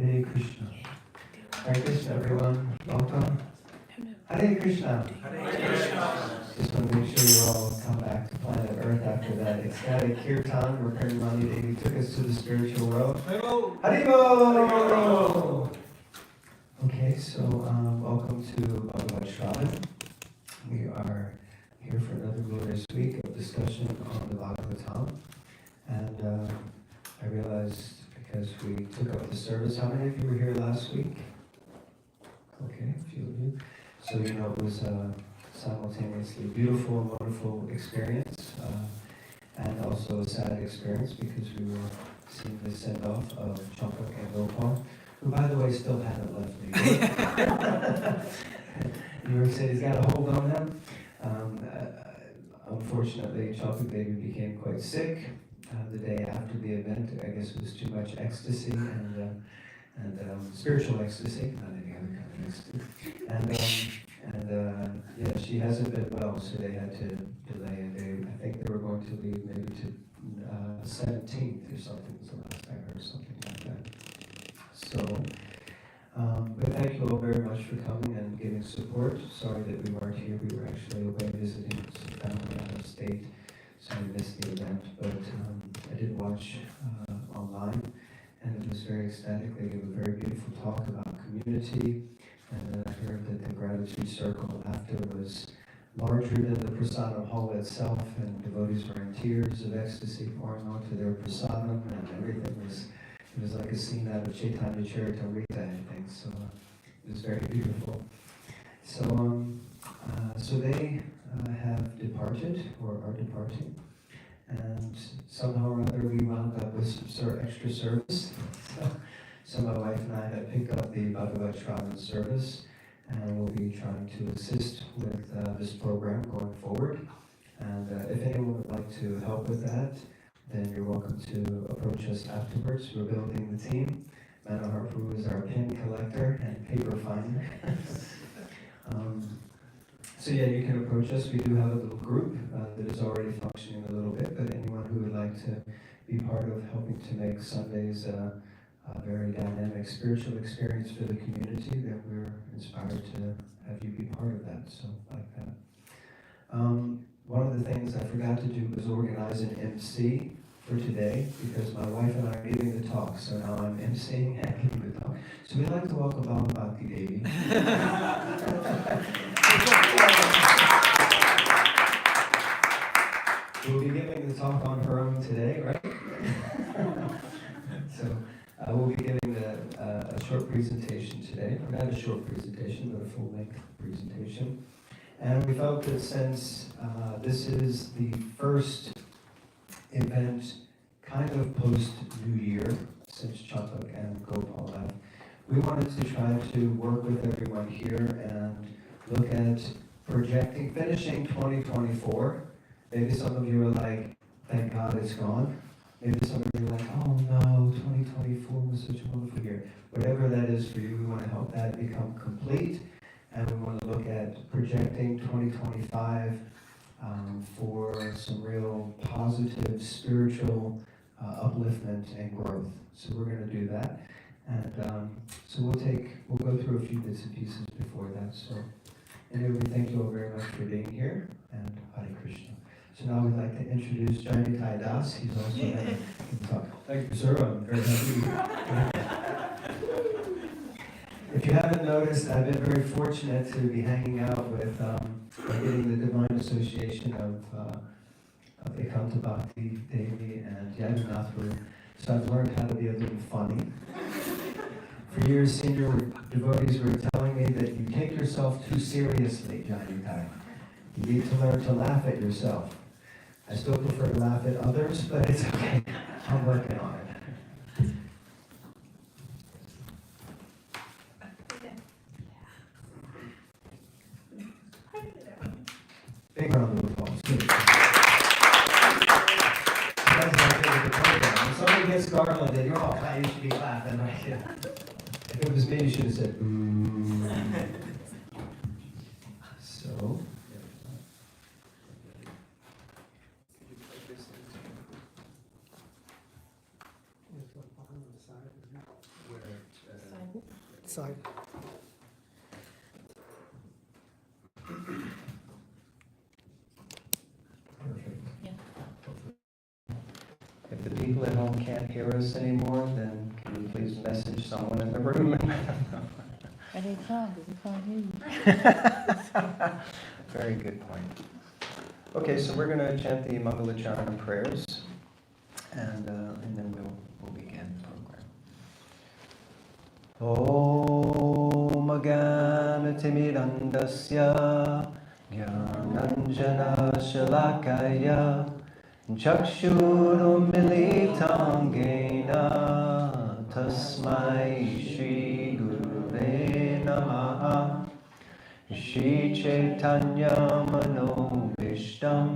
Hare Krishna. Hare Krishna, everyone. Welcome. Hare Krishna. Hare Krishna. Just want to make sure you all come back to planet Earth after that ecstatic kirtan where Karimani Devi took us to the spiritual world. Haribo. Haribo! Okay, so welcome to Bhagavat Sravana. We are here for another glorious week of discussion on the Bhagavatam. And I realized because we took up the service, how many of you were here last week? Okay, a few of you. So you know it was simultaneously a beautiful and wonderful experience, and also a sad experience because we were seeing the send-off of Champak and Gopal, who by the way still haven't left New York. New York City's got a hold on them. Unfortunately, Champak Baby became quite sick the day after the event. I guess it was too much ecstasy and spiritual ecstasy, not any other kind of ecstasy. And yeah, she hasn't been well, so they had to delay it. I think they were going to leave maybe to 17th or something, was the last I heard, something like that. So, but thank you all very much for coming and giving support. Sorry that we weren't here. We were actually away visiting some family out of state, so we missed the event. But I did watch online, and it was very ecstatic. They gave a very beautiful talk about community. And then I heard that the gratitude circle after was larger than the prasadam hall itself, and devotees were in tears of ecstasy pouring onto their prasadam, and everything was, it was like a scene out of Chaitanya Charitamrita, I think, so it was very beautiful. So, so they have departed, or are departing, and somehow or other we wound up with some extra service. So my wife and I have picked up the Bhagavat Sravana service, and we'll be trying to assist with this program going forward. And if anyone would like to help with that, then you're welcome to approach us afterwards. We're building the team. Manohar Prabhu is our pin collector and paper finder. So yeah, you can approach us. We do have a little group that is already functioning a little bit, but anyone who would like to be part of helping to make Sundays a very dynamic spiritual experience for the community, then we're inspired to have you be part of that, so like that. One of the things I forgot to do was organize an MC for today, because my wife and I are giving the talk, so now I'm MCing and giving the talk. So we'd like to welcome Bhava Bhakti Devi. We'll be giving the talk on her own today, right? So we'll be giving a short presentation today, or not a short presentation, but a full-length presentation. And we felt that since this is the first event kind of post-New Year, since Champak and Gopal left, we wanted to try to work with everyone here and look at projecting, finishing 2024. Maybe some of you are like, thank God it's gone. Maybe some of you are like, oh no, 2024 was such a wonderful year. Whatever that is for you, we want to help that become complete. And we want to look at projecting 2025 for some real positive spiritual upliftment and growth. So we're going to do that. And so we'll go through a few bits and pieces before that. So anyway, we thank you all very much for being here, and Hare Krishna. So now we'd like to introduce Jai Nitai Das. He's also going to talk. Thank you, sir. I'm very happy. If you haven't noticed, I've been very fortunate to be hanging out with, getting the Divine Association of Ekanta Bhakti Devi and Yadunathru. So I've learned how to be a little funny. For years, senior devotees were telling me that you take yourself too seriously, Jai Nitai. You need to learn to laugh at yourself. I still prefer to laugh at others, but it's okay. I'm working on it. Big round of applause. That's my favorite program. When somebody gets garlanded, you're all, you should be laughing, right? Yeah. If it was me, you should have said, boo. So. side. Perfect. Yeah. If the people at home can't hear us anymore, then can you please message someone in the room? And they can't, because we can't hear you. Very good point. Okay, so we're going to chant the Mangalacharana prayers, and then we'll begin the program. Om Ganatimidandasya Gyananjana Shalakaya Chakshurumilitam Gena Tasmai Shri Guruve Namaha Shri Chaitanya Manobishtam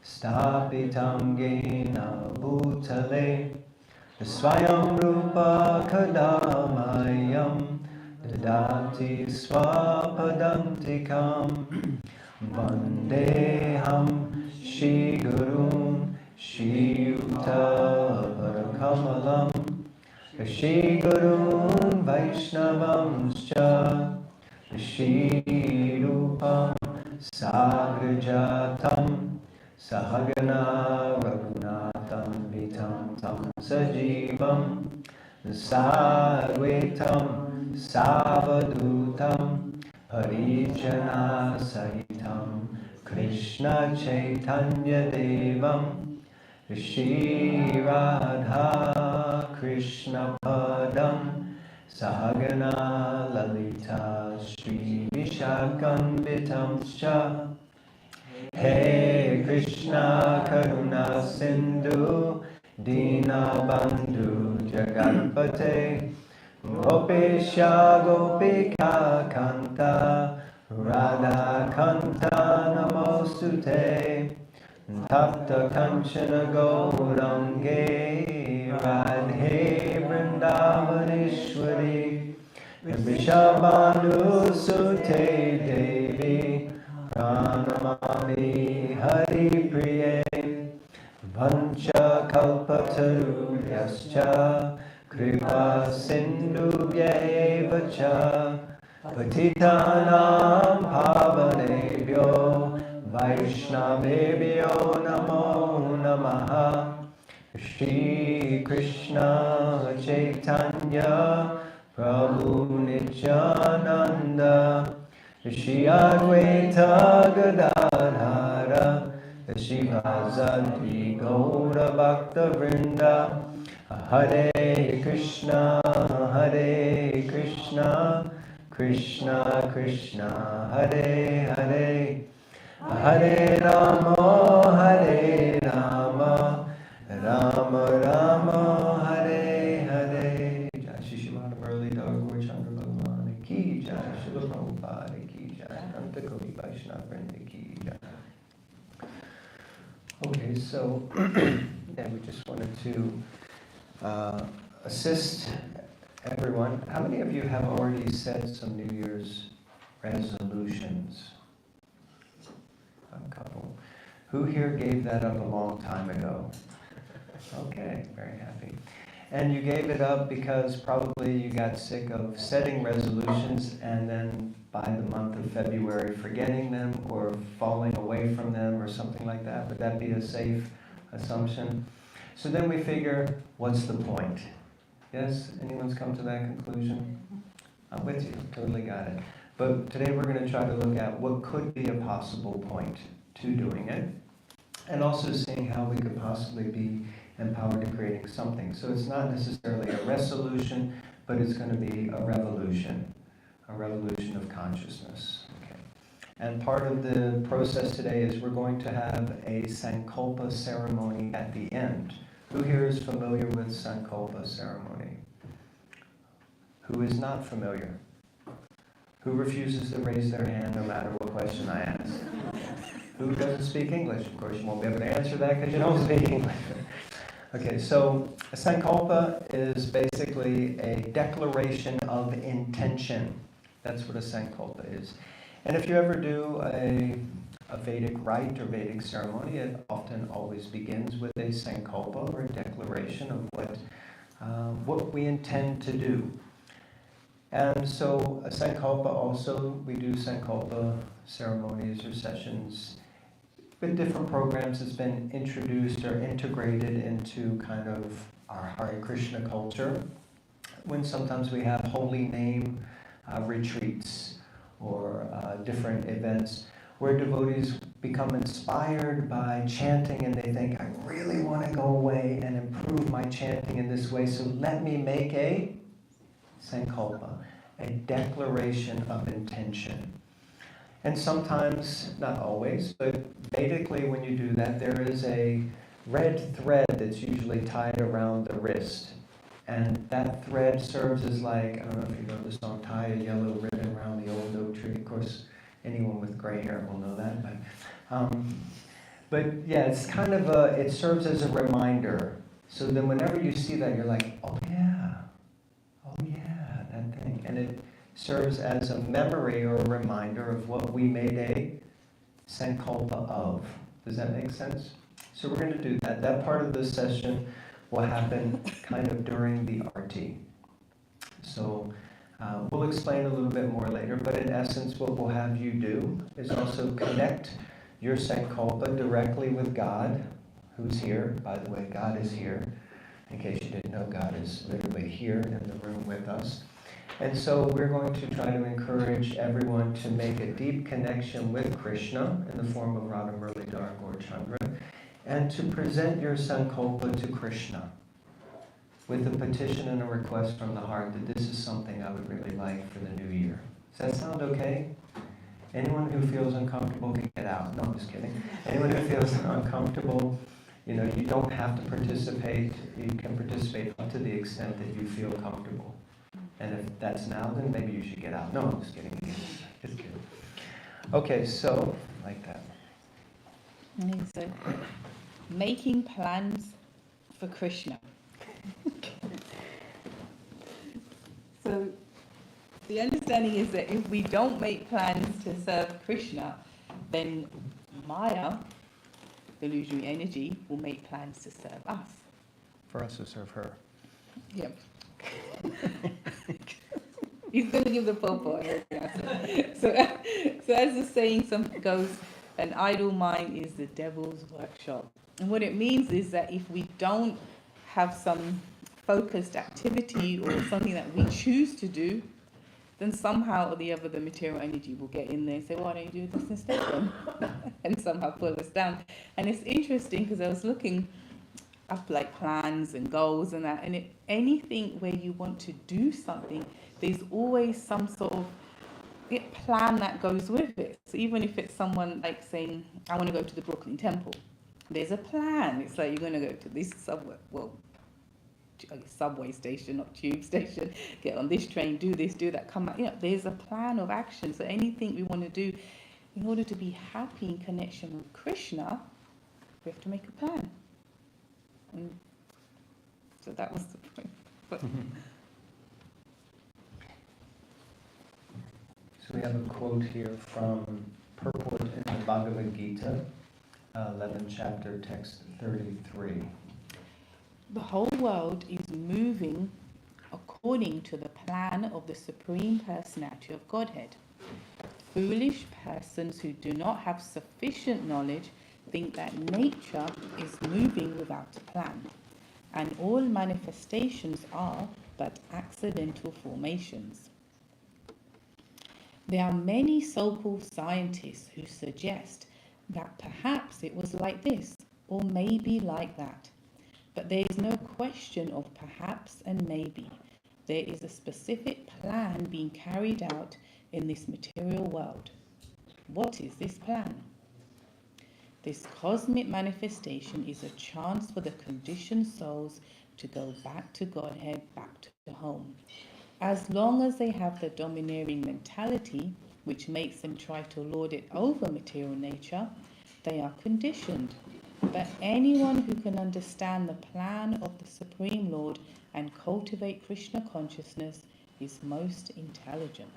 Stapitam Gena Bhutale Swayam Rupa Kadamayam Dadati Swapadantikam Vandeham Shri Gurun Shri Yuta Parakamalam Shri Gurun Vaishnavamscha Shri Rupam Sagrajatam Sahagana Raghunatham Vitam Tam Sajivam Sadvetam Savadutam Harijana Sahitam Krishna Chaitanya Devam Shri Radha Krishna Padam Sahagana Lalita Shri Vishakambitamscha Hey Krishna Karuna Sindhu Dina Bandhu Jagatpate Gopesha Gopika Kanta Radha Kanta Namostute Tapta Kanchana Gaurange Radhe Vrindavaneshwari Vishabhanu Sute Devi Pranamami Hari Priye Vancha Kalpataruyascha Kripa Sindhubhyeva cha Patitanam Pavanebhyo Vaishnavebhyo Namo Namaha Shri Krishna Chaitanya Prabhu Nityananda Shri Advaita Gadadhara Shivasati Gaura Bhakta Vrinda Hare Krishna Krishna Krishna Hare Hare Hare Rama Rama Rama Hare Hare Jai Shri Shivana Murali Dhar Gaurachandra Bhagwan Ki Jai Srila Prabhupada Ki Jai Anta Koti Vaishnava Vrinda Ki Jai. Okay, so yeah, we just wanted to assist everyone. How many of you have already set some New Year's resolutions? A couple. Who here gave that up a long time ago? Okay, very happy. And you gave it up because probably you got sick of setting resolutions and then by the month of February forgetting them or falling away from them or something like that. Would that be a safe assumption? So then we figure, what's the point? Yes? Anyone's come to that conclusion? I'm with you. Totally got it. But today we're going to try to look at what could be a possible point to doing it, and also seeing how we could possibly be empowered to creating something. So it's not necessarily a resolution, but it's going to be a revolution of consciousness. Okay. And part of the process today is we're going to have a Sankalpa ceremony at the end. Who here is familiar with Sankalpa ceremony? Who is not familiar? Who refuses to raise their hand no matter what question I ask? Who doesn't speak English? Of course, you won't be able to answer that because you don't speak English. Okay, so a Sankalpa is basically a declaration of intention. That's what a Sankalpa is. And if you ever do a Vedic rite or Vedic ceremony, it often always begins with a Sankalpa or a declaration of what we intend to do. And so a Sankalpa also, we do Sankalpa ceremonies or sessions with different programs. It's been introduced or integrated into kind of our Hare Krishna culture. When sometimes we have holy name retreats or different events where devotees become inspired by chanting and they think, I really want to go away and improve my chanting in this way, so let me make a Sankalpa, a declaration of intention. And sometimes, not always, but Vedically when you do that, there is a red thread that's usually tied around the wrist. And that thread serves as like, I don't know if you know the song, tie a yellow ribbon around the old oak tree. Of course, anyone with gray hair will know that. But yeah, it's kind of it serves as a reminder. So then whenever you see that, you're like, oh yeah, that thing. And it serves as a memory or a reminder of what we made a Sankalpa of. Does that make sense? So we're going to do that. That part of the session will happen kind of during the arti. So we'll explain a little bit more later, but in essence what we'll have you do is also connect your Sankalpa directly with God, who's here. By the way, God is here. In case you didn't know, God is literally here in the room with us. And so we're going to try to encourage everyone to make a deep connection with Krishna in the form of Radha Muralidhar Gaur Chandra, and to present your Sankalpa to Krishna with a petition and a request from the heart that this is something I would really like for the new year. Does that sound okay? Anyone who feels uncomfortable can get out. No, I'm just kidding. Anyone who feels uncomfortable, you don't have to participate. You can participate up to the extent that you feel comfortable. And if that's now, then maybe you should get out. No, I'm just kidding. Just kidding. Okay, so, like that. So, making plans for Krishna. So, the understanding is that if we don't make plans to serve Krishna, then Maya, the illusory energy, will make plans to serve us. For us to serve her. Yep. He's going to give the purport. So as the saying goes, an idle mind is the devil's workshop. And what it means is that if we don't have some focused activity or something that we choose to do, then somehow or the other the material energy will get in there and say, why don't you do this instead then? And somehow pull us down. And it's interesting because I was looking up like plans and goals and that, and anything where you want to do something, there's always some sort of plan that goes with it. So even if it's someone like saying, I want to go to the Brooklyn Temple, there's a plan. It's like you're going to go to this subway station, not tube station, get on this train, do this, do that, come back. There's a plan of action. So anything we want to do, in order to be happy in connection with Krishna, we have to make a plan. And so that was the point. So we have a quote here from Purport in the Bhagavad Gita, 11th chapter, text 33. The whole world is moving according to the plan of the Supreme Personality of Godhead. Foolish persons who do not have sufficient knowledge think that nature is moving without a plan, and all manifestations are but accidental formations. There are many so-called scientists who suggest that perhaps it was like this, or maybe like that. But there is no question of perhaps and maybe. There is a specific plan being carried out in this material world. What is this plan? This cosmic manifestation is a chance for the conditioned souls to go back to Godhead, back to home. As long as they have the domineering mentality, which makes them try to lord it over material nature, they are conditioned. But anyone who can understand the plan of the Supreme Lord and cultivate Krishna consciousness is most intelligent.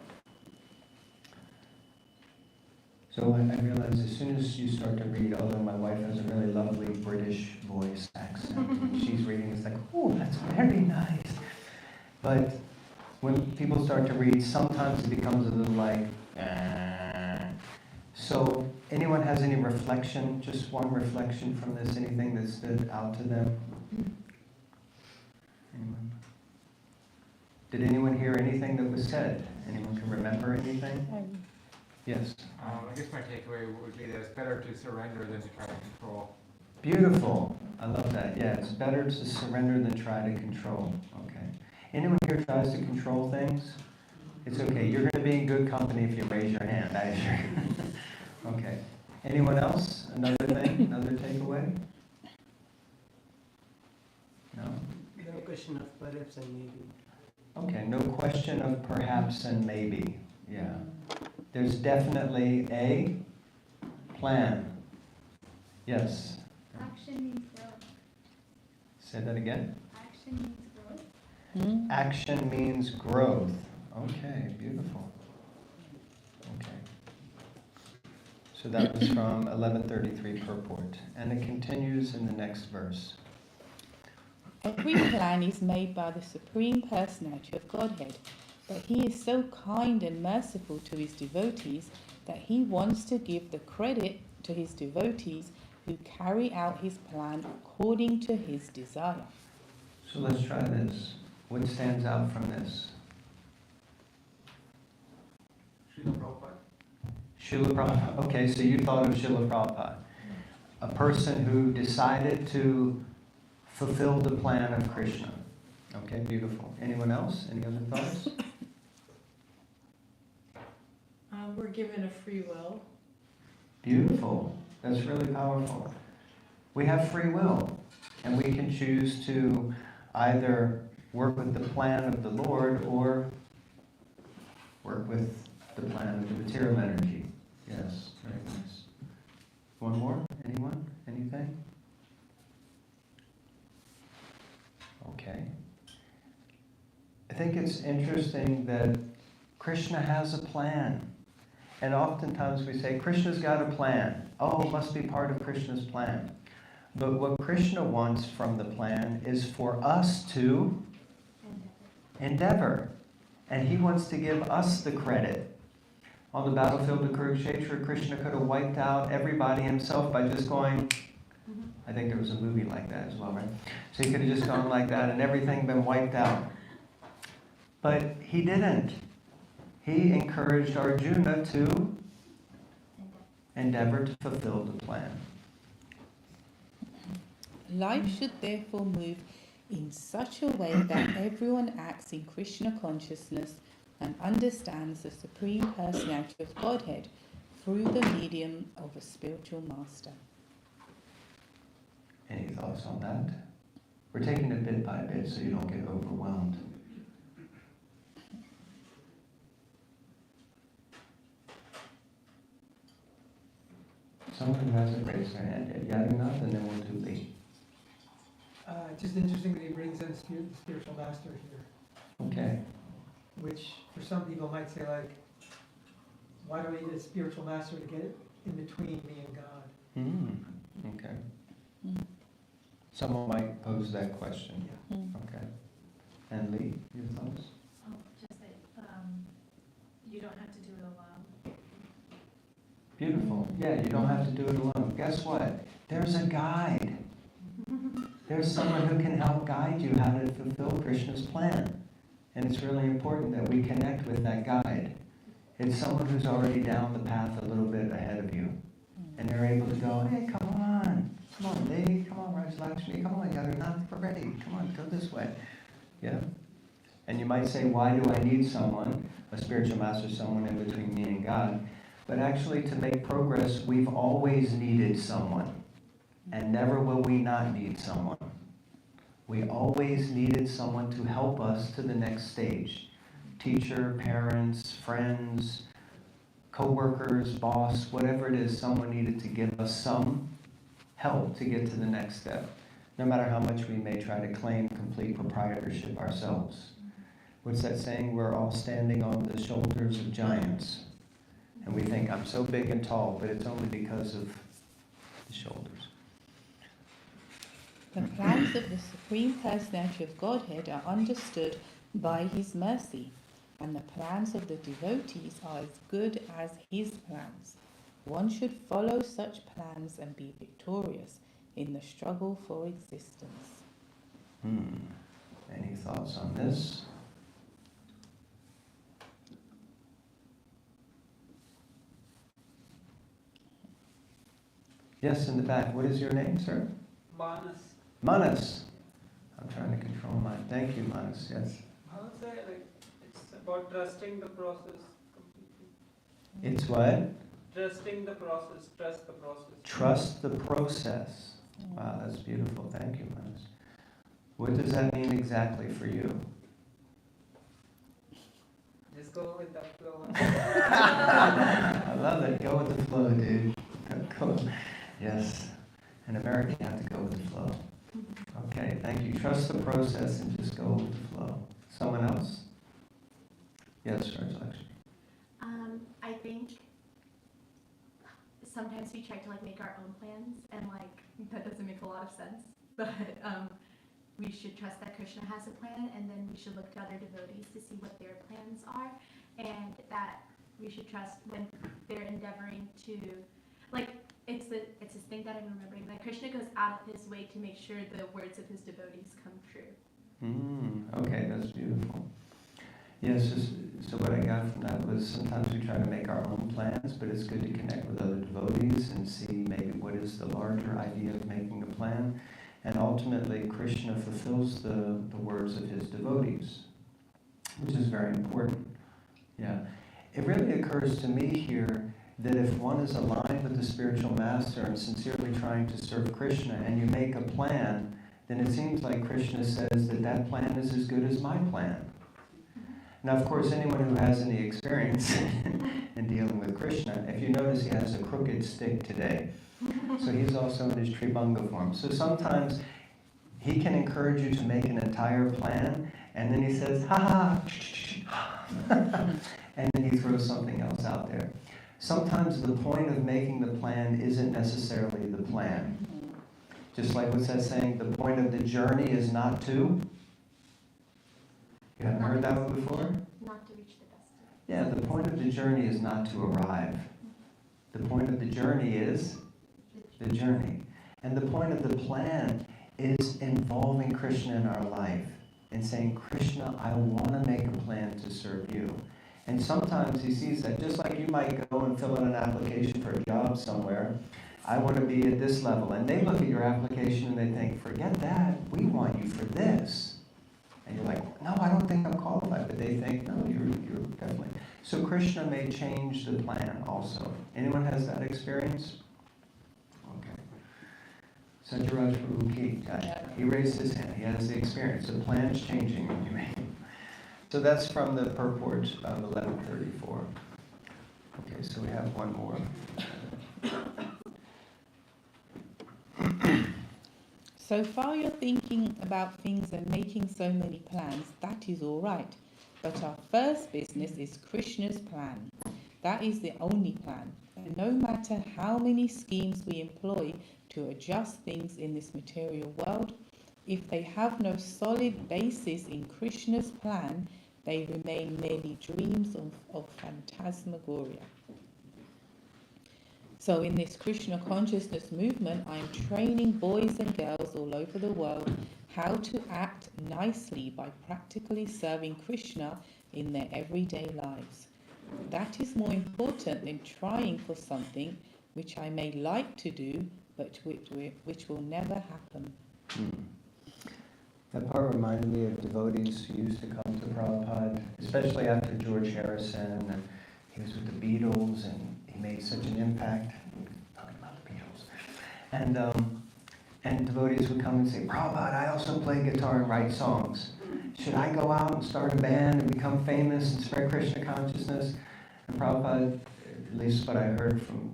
So I realize as soon as you start to read, although my wife has a really lovely British voice accent, and she's reading, it's like, oh, that's very nice. But When people start to read, sometimes it becomes a little like, So, anyone has any reflection, just one reflection from this, anything that stood out to them? Anyone? Did anyone hear anything that was said? Anyone can remember anything? Yes. I guess my takeaway would be that it's better to surrender than to try to control. Beautiful. I love that. Yeah, it's better to surrender than try to control. Okay. Anyone here tries to control things? It's okay. You're going to be in good company if you raise your hand, I assure you. Okay. Anyone else? Another thing? Another takeaway? No? No question of perhaps and maybe. Okay, no question of perhaps and maybe. Yeah. There's definitely a plan. Yes? Action means growth. Say that again. Action means growth. Action means growth. Okay, beautiful. Okay. So that was from 1133 purport. And it continues in the next verse. Every plan is made by the Supreme Personality of Godhead, but He is so kind and merciful to His devotees that He wants to give the credit to His devotees who carry out His plan according to His desire. So let's try this. What stands out from this? Srila Prabhupada. Srila Prabhupada. Okay, so you thought of Srila Prabhupada. A person who decided to fulfill the plan of Krishna. Okay, beautiful. Anyone else? Any other thoughts? We're given a free will. Beautiful. That's really powerful. We have free will, and we can choose to either work with the plan of the Lord or work with the plan of the material energy. Yes, very nice. One more? Anyone? Anything? Okay. I think it's interesting that Krishna has a plan. And oftentimes we say, Krishna's got a plan. Oh, it must be part of Krishna's plan. But what Krishna wants from the plan is for us to endeavor. And He wants to give us the credit. On the battlefield of Kurukshetra, Krishna could have wiped out everybody himself by just going, I think there was a movie like that as well, right? So He could have just gone like that and everything been wiped out. But He didn't. He encouraged Arjuna to endeavor to fulfill the plan. Life should therefore move in such a way that everyone acts in Krishna consciousness and understands the Supreme Personality of Godhead through the medium of a spiritual master. Any thoughts on that? We're taking it bit by bit so you don't get overwhelmed. Someone who hasn't raised their hand yet. Yadunath, and then we'll do Lee. Just interesting that he brings in the spiritual master here, Okay. which for some people might say like, why do we need a spiritual master to get in between me and God? Okay. Mm. Someone might pose that question. Mm. Okay. And Lee, your thoughts? Oh, just that you don't have to do it alone. Beautiful. Yeah, you don't have to do it alone. Guess what? There's a guide. There's someone who can help guide you how to fulfill Krishna's plan. And it's really important that we connect with that guide. It's someone who's already down the path a little bit ahead of you. And they're able to go, hey, come on, Lee, come on, Raj Lakshmi, come on, Yadunath, we're ready. Come on, go this way. Yeah? And you might say, why do I need someone, a spiritual master, someone in between me and God? But actually, to make progress, we've always needed someone. And never will we not need someone. We always needed someone to help us to the next stage. Teacher, parents, friends, co-workers, boss, whatever it is, someone needed to give us some help to get to the next step. No matter how much we may try to claim complete proprietorship ourselves. What's that saying? We're all standing on the shoulders of giants. And we think, I'm so big and tall, but it's only because of the shoulders. The plans of the Supreme Personality of Godhead are understood by his mercy, and the plans of the devotees are as good as his plans. One should follow such plans and be victorious in the struggle for existence. Any thoughts on this? Yes, in the back. What is your name, sir? Manas. Manas. I'm trying to control mine. Thank you, Manas. Yes. How say, like, it's about trusting the process completely. It's what? Trusting the process, trust the process. Trust the process. Wow, that's beautiful. Thank you, Manas. What does that mean exactly for you? Just go with the flow. I love it. Go with the flow, dude. Go. Yes. In America, you have to go with the flow. Okay, thank you. Trust the process and just go with the flow. Someone else? Yes, Rajlakshmi. I think sometimes we try to make our own plans, and that doesn't make a lot of sense. But we should trust that Krishna has a plan, and then we should look to other devotees to see what their plans are, and that we should trust when they're endeavoring to, it's this thing that I'm remembering, that Krishna goes out of his way to make sure the words of his devotees come true. Okay, that's beautiful. Yes, so what I got from that was sometimes we try to make our own plans, but it's good to connect with other devotees and see maybe what is the larger idea of making a plan. And ultimately, Krishna fulfills the words of his devotees, which is very important. Yeah. It really occurs to me here that if one is aligned with the spiritual master and sincerely trying to serve Krishna, and you make a plan, then it seems like Krishna says that that plan is as good as my plan. Now, of course, anyone who has any experience in dealing with Krishna, if you notice he has a crooked stick today. So he's also in his Tribhanga form. So sometimes he can encourage you to make an entire plan, and then he says, ha ha, and then he throws something else out there. Sometimes the point of making the plan isn't necessarily the plan. Just like what's that saying, the point of the journey is not to? You haven't heard that one before? Not to reach the destination. Yeah, the point of the journey is not to arrive. The point of the journey is the journey. And the point of the plan is involving Krishna in our life and saying, Krishna, I want to make a plan to serve you. And sometimes he sees that, just like you might go and fill out an application for a job somewhere. I want to be at this level. And they look at your application and they think, forget that, we want you for this. And you're like, no, I don't think I'm qualified. But they think, no, you're definitely. So Krishna may change the plan also. Anyone has that experience? Okay. Satyaraj Prabhu Ki, he raised his hand. He has the experience. The plan's changing when you make it. So that's from the purport of 1134. Okay, so we have one more. So far you're thinking about things and making so many plans, that is all right. But our first business is Krishna's plan. That is the only plan. And no matter how many schemes we employ to adjust things in this material world, if they have no solid basis in Krishna's plan, they remain merely dreams of phantasmagoria. So in this Krishna consciousness movement, I'm training boys and girls all over the world how to act nicely by practically serving Krishna in their everyday lives. That is more important than trying for something which I may like to do, but which will never happen. That part reminded me of devotees who used to come to Prabhupada, especially after George Harrison, and he was with the Beatles, and he made such an impact. Talking about the Beatles. And devotees would come and say, Prabhupada, I also play guitar and write songs. Should I go out and start a band and become famous and spread Krishna consciousness? And Prabhupada, at least what I heard from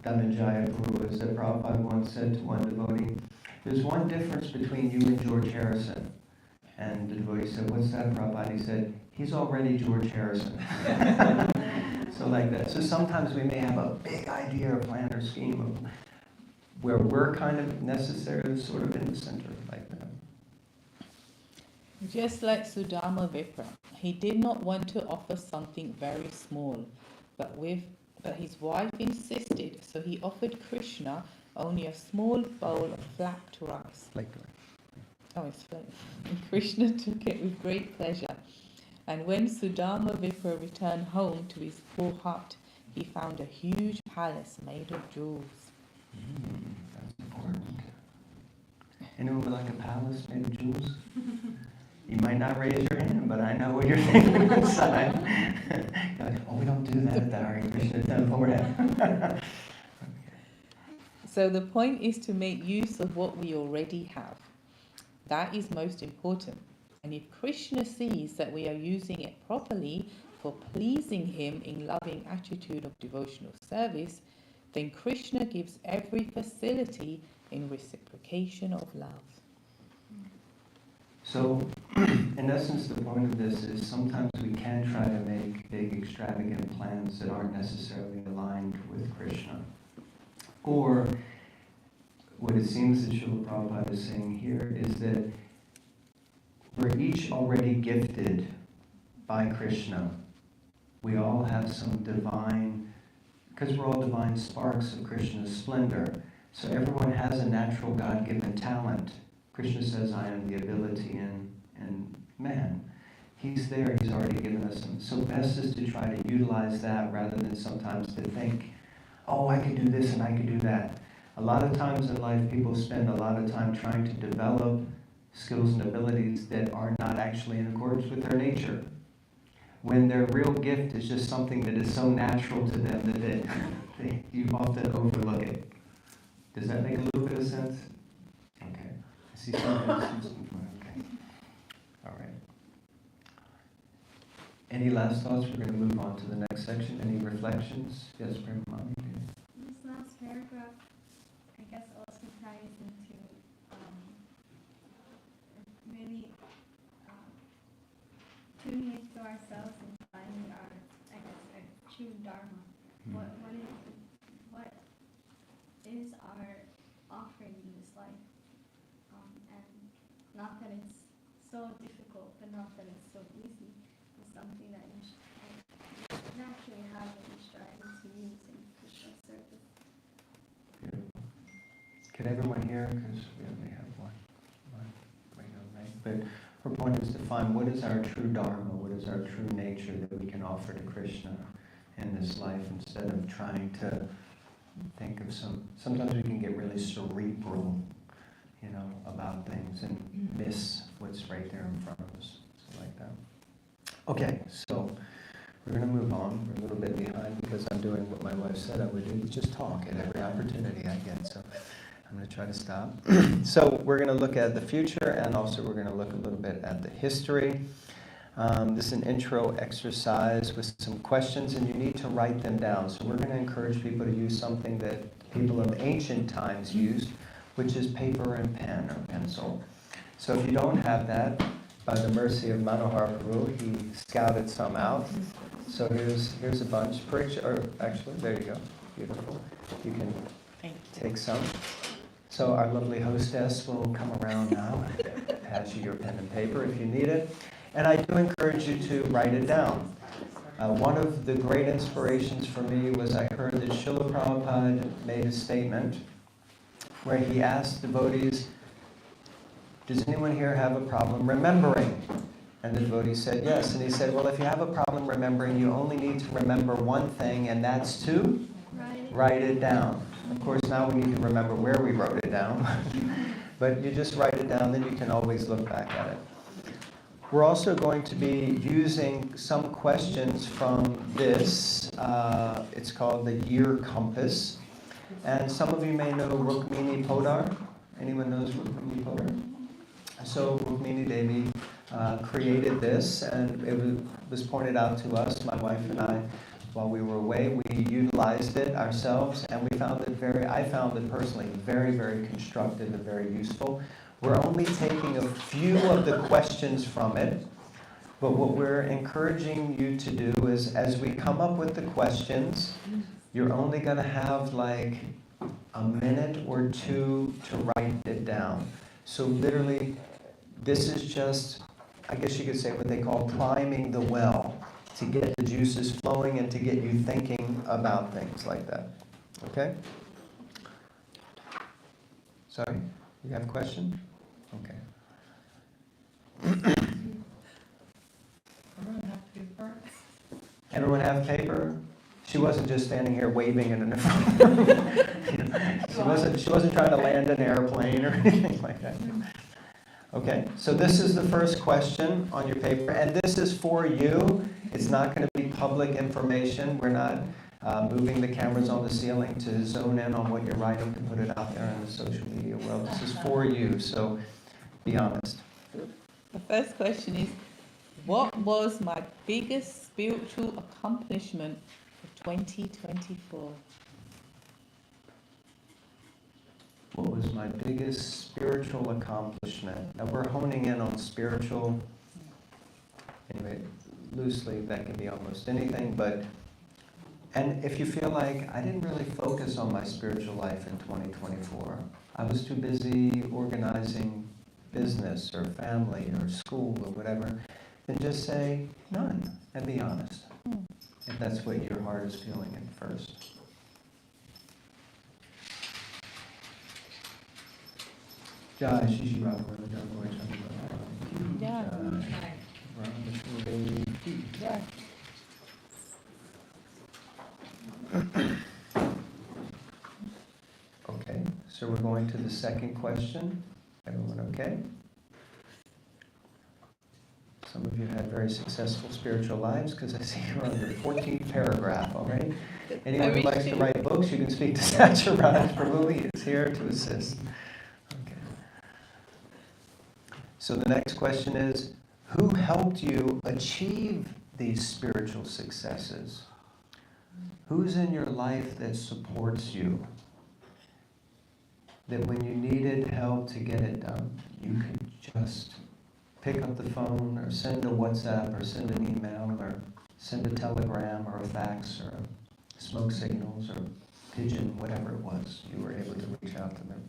Dhananjaya Prabhu, is that Prabhupada once said to one devotee, there's one difference between you and George Harrison. And the devotee said, what's that, Prabhupada? He said, he's already George Harrison. So like that. So sometimes we may have a big idea or plan or scheme of where we're kind of necessarily sort of in the center like that. Just like Sudama Vipra, he did not want to offer something very small, but his wife insisted, so he offered Krishna only a small bowl of flapped rice. Oh, it's flat. And Krishna took it with great pleasure. And when Sudama Vipra returned home to his poor hut, he found a huge palace made of jewels. That's important. Anyone would like a palace made of jewels? You might not raise your hand, but I know what you're thinking inside. You're like, oh, we don't do that at the Hare Krishna temple. So the point is to make use of what we already have. That is most important. And if Krishna sees that we are using it properly for pleasing him in loving attitude of devotional service, then Krishna gives every facility in reciprocation of love. So, in essence, the point of this is sometimes we can try to make big, extravagant plans that aren't necessarily aligned with Krishna. Or, what it seems that Srila Prabhupada is saying here is that we're each already gifted by Krishna. We all have some divine, because we're all divine sparks of Krishna's splendor. So everyone has a natural God-given talent. Krishna says, I am the ability in man. He's there, he's already given us some. So best is to try to utilize that rather than sometimes to think, oh, I could do this and I could do that. A lot of times in life, people spend a lot of time trying to develop skills and abilities that are not actually in accordance with their nature. When their real gift is just something that is so natural to them that you often overlook it. Does that make a little bit of sense? Okay. I see some. Okay. All right. Any last thoughts? We're going to move on to the next section. Any reflections? Yes, Premamani? This last paragraph, I guess, also ties into really tuning into ourselves and finding our, I guess, our true dharma. What is our offering in this life? And not that it's so difficult, but not that it's so easy. It's something that you should naturally have and you're striving to use in Krishna's service. Beautiful. Can everyone hear? Because we only have one radio, right? But her point is to find what is our true dharma, what is our true nature that we can offer to Krishna in this life instead of trying to think of sometimes we can get really cerebral, about things and miss what's right there in front of us. So like that. Okay, so we're going to move on. We're a little bit behind because I'm doing what my wife said I would do, which is talk at every opportunity I get. So I'm going to try to stop. So we're going to look at the future and also we're going to look a little bit at the history. This is an intro exercise with some questions and you need to write them down. So we're going to encourage people to use something that people of ancient times used, which is paper and pen or pencil. So if you don't have that, by the mercy of Manohar Prabhu, he scouted some out. So here's a bunch. Actually, there you go. Beautiful. You can take some. So our lovely hostess will come around now and pass you your pen and paper if you need it. And I do encourage you to write it down. One of the great inspirations for me was I heard that Srila Prabhupada made a statement where he asked devotees, does anyone here have a problem remembering? And the devotee said yes. And he said, well, if you have a problem remembering, you only need to remember one thing, and that's to write it down. Of course, now we need to remember where we wrote it down. But you just write it down, then you can always look back at it. We're also going to be using some questions from this. It's called the Year Compass. And some of you may know Rukmini Podar. Anyone knows Rukmini Podar? So Rukmini Devi created this, and it was pointed out to us, my wife and I, while we were away. We utilized it ourselves, and I found it personally very, very constructive and very useful. We're only taking a few of the questions from it, but what we're encouraging you to do is, as we come up with the questions, you're only going to have like a minute or two to write it down. So literally, this is just I guess you could say what they call priming the well, to get the juices flowing and to get you thinking about things like that. Okay? Sorry, you have a question? Okay. Everyone have paper? She wasn't just standing here waving in an she wasn't trying to land an airplane or anything like that. Okay, so this is the first question on your paper, and this is for you. It's not going to be public information. We're not moving the cameras on the ceiling to zone in on what you're writing to put it out there in the social media world. This is for you, so be honest. The first question is, what was my biggest spiritual accomplishment for 2024? What was my biggest spiritual accomplishment? Now we're honing in on spiritual. Anyway, loosely, that can be almost anything, but, and if you feel like I didn't really focus on my spiritual life in 2024, I was too busy organizing business or family or school or whatever, then just say none and be honest. If that's what your heart is feeling at first. Jai Shishi Raghavana Jai Yeah. Yeah. Okay, so we're going to the second question. Everyone okay? Some of you had very successful spiritual lives because I see you're on your 14th paragraph already. Anyone who likes to write books, you can speak to Saturaj Prabhu. He is here to assist. Okay. So the next question is, who helped you achieve these spiritual successes? Who's in your life that supports you? That when you needed help to get it done, you could just pick up the phone or send a WhatsApp or send an email or send a telegram or a fax or smoke signals or pigeon, whatever it was, you were able to reach out to them.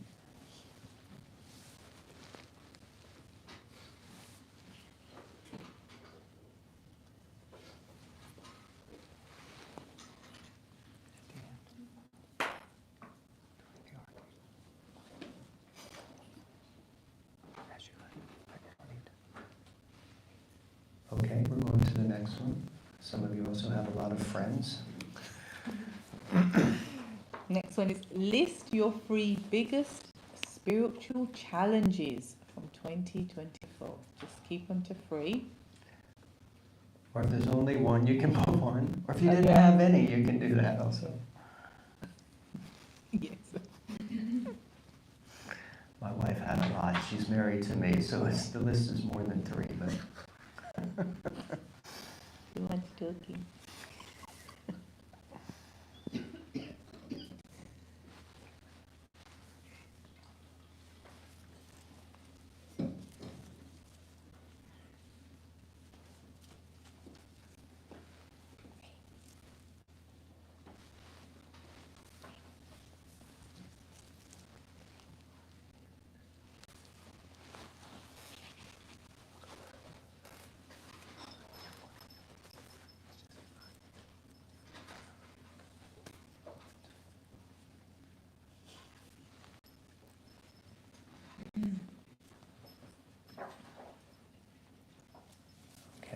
Okay, we're going to the next one. Some of you also have a lot of friends. Next one is, list your 3 biggest spiritual challenges from 2024. Just keep them to 3. Or if there's only one, you can put one. Or if you didn't have any, you can do that also. Yes. My wife had a lot. She's married to me, so the list is more than 3. But You want talking?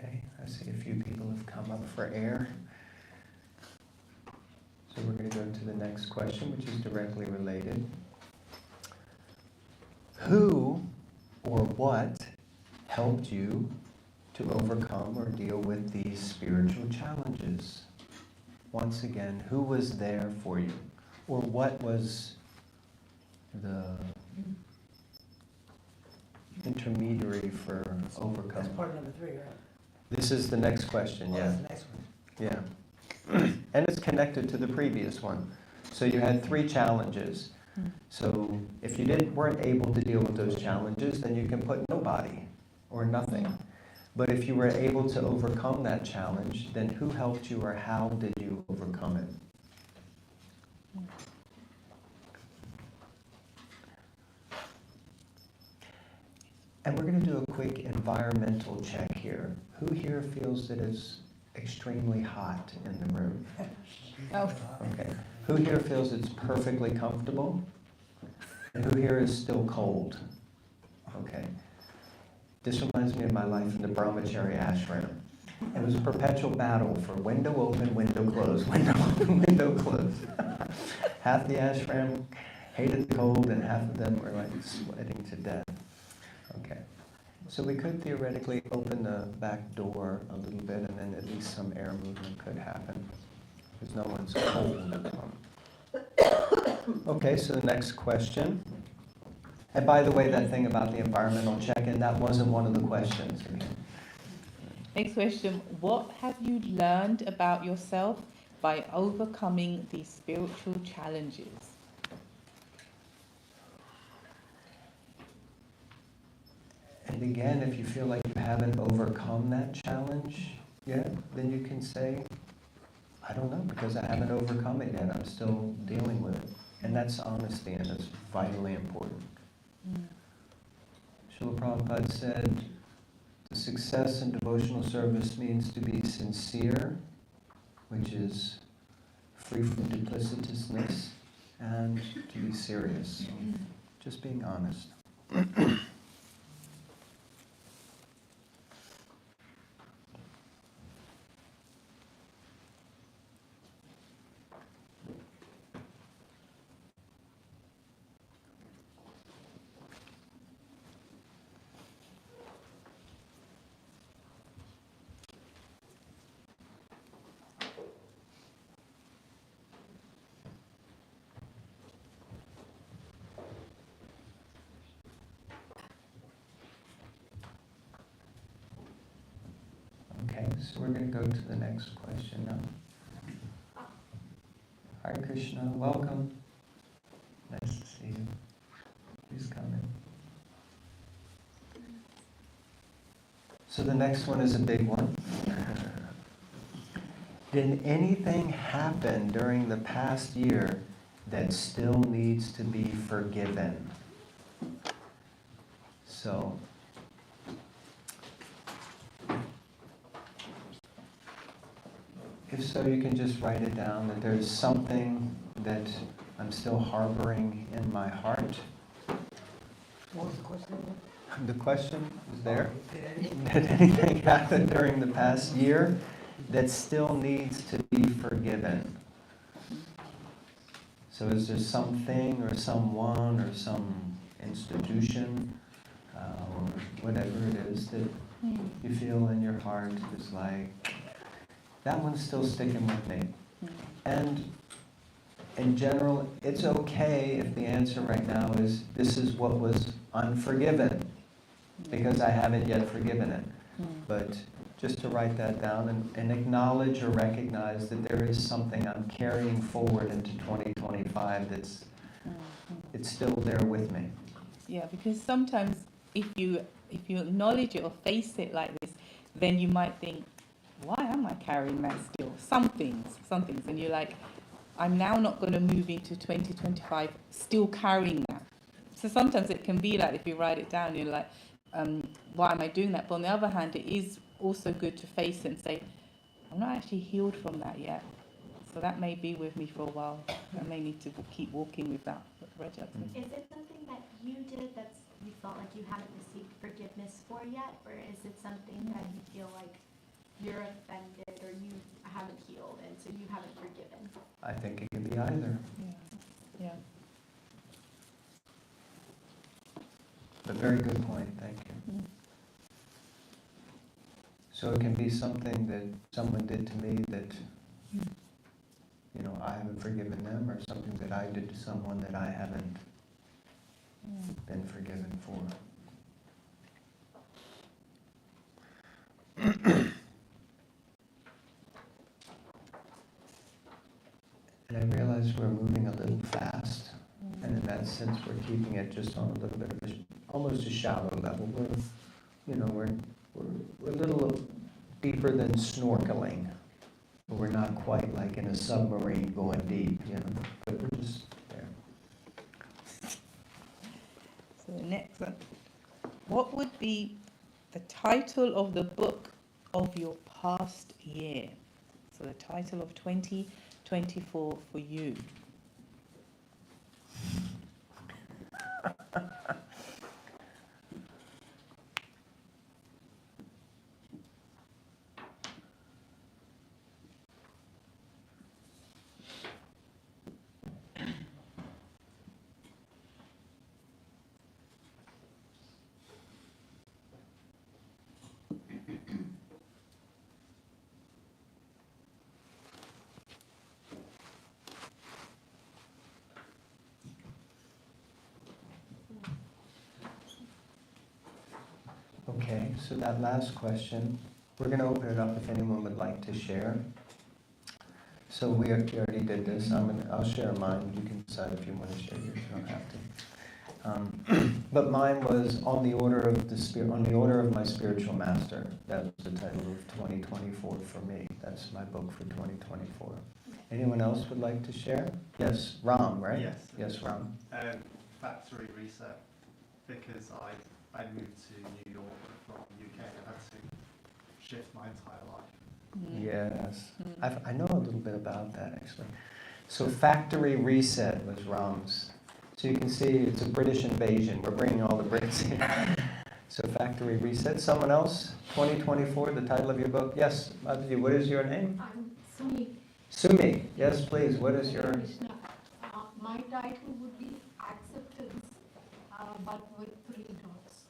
okay, I see a few people have come up for air. So we're going to go to the next question, which is directly related. Who or what helped you to overcome or deal with these spiritual challenges? Once again, who was there for you? Or what was the intermediary for That's overcoming? part number 3, right? This is the next question, Oh, yeah. that's the next one. Yeah. And it's connected to the previous one. So you had 3 challenges. So if you weren't able to deal with those challenges, then you can put nobody or nothing. But if you were able to overcome that challenge, then who helped you or how did you overcome it? And we're going to do a quick environmental check here. Who here feels that it's extremely hot in the room? Oh, Okay. Who here feels it's perfectly comfortable? And who here is still cold? Okay. This reminds me of my life in the Brahmachari ashram. It was a perpetual battle for window open, window closed, window open, window closed. Half the ashram hated the cold, and half of them were like sweating to death. Okay. So we could theoretically open the back door a little bit, and then at least some air movement could happen, because no one's cold. Okay, so the next question. And by the way, that thing about the environmental check-in, that wasn't one of the questions. next question. What have you learned about yourself by overcoming these spiritual challenges? And again, if you feel like you haven't overcome that challenge yet, then you can say, I don't know, because I haven't overcome it yet. I'm still dealing with it. And that's honesty, and it's vitally important. Srila Prabhupada said, the success in devotional service means to be sincere, which is free from duplicitousness, and to be serious. Just being honest. Okay, so we're going to go to the next question now. Hare Krishna, welcome. Nice to see you. Please come in. So the next one is a big one. Did anything happen during the past year that still needs to be forgiven? So, if so, you can just write it down, that there's something that I'm still harboring in my heart. What was the question? The question is there. Did anything happen during the past year that still needs to be forgiven? So is there something or someone or some institution or whatever it is that you feel in your heart is like, that one's still sticking with me? And in general, it's okay if the answer right now is, this is what was unforgiven, because I haven't yet forgiven it. But just to write that down and acknowledge or recognize that there is something I'm carrying forward into 2025 that's it's still there with me. Yeah, because sometimes if you acknowledge it or face it like this, then you might think, why am I carrying that still? Some things, and you're like, I'm now not going to move into 2025 still carrying that. So sometimes it can be like, if you write it down, you're like, why am I doing that? But on the other hand, it is also good to face it and say, I'm not actually healed from that yet. So that may be with me for a while. I may need to keep walking with that. Is it something that you did that you felt like you haven't received forgiveness for yet? Or is it something that you feel like you're offended or you haven't healed and so you haven't forgiven? I think it can be either. Yeah. But very good point, thank you. So it can be something that someone did to me that, I haven't forgiven them, or something that I did to someone that I haven't been forgiven for. And I realize we're moving a little fast, and in that sense we're keeping it just on a little bit of almost a shallow level. We're a little deeper than snorkeling, but we're not quite like in a submarine going deep, but we're just there. So the next one. what would be the title of the book of your past year? So the title of 2024 for you. Okay, so that last question, we're going to open it up if anyone would like to share. So we already did this. I'll share mine. You can decide if you want to share yours. You don't have to. But mine was on the order of my spiritual master. That was the title of 2024 for me. That's my book for 2024. Anyone else would like to share? Yes, Ram, right? Yes. Yes, Ram. Factory reset, because I moved to New York from the UK. I had to shift my entire life. Yes, I know a little bit about that actually. So factory reset was Ram's. So you can see it's a British invasion. We're bringing all the Brits here. So factory reset. Someone else? 2024, the title of your book? Yes, Madhuri, what is your name? I'm Sumi. Sumi. Yes, please. What is your... My title would be Acceptance, but with 3 dots.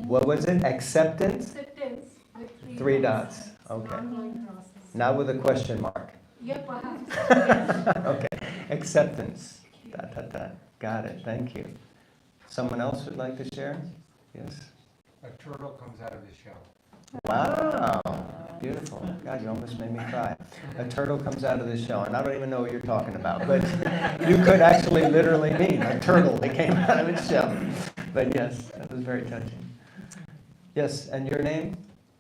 What was it? Acceptance? Acceptance with 3 dots. Okay. Ongoing process. Not with a question mark. Yeah, perhaps. Okay. Acceptance. Dot, dot, dot. Got it. Thank you. Someone else would like to share? Yes. A turtle comes out of his shell. Wow. Beautiful. God, you almost made me cry. A turtle comes out of the shell, and I don't even know what you're talking about, but you could actually literally mean a turtle that came out of its shell. But yes, that was very touching. Yes, and your name?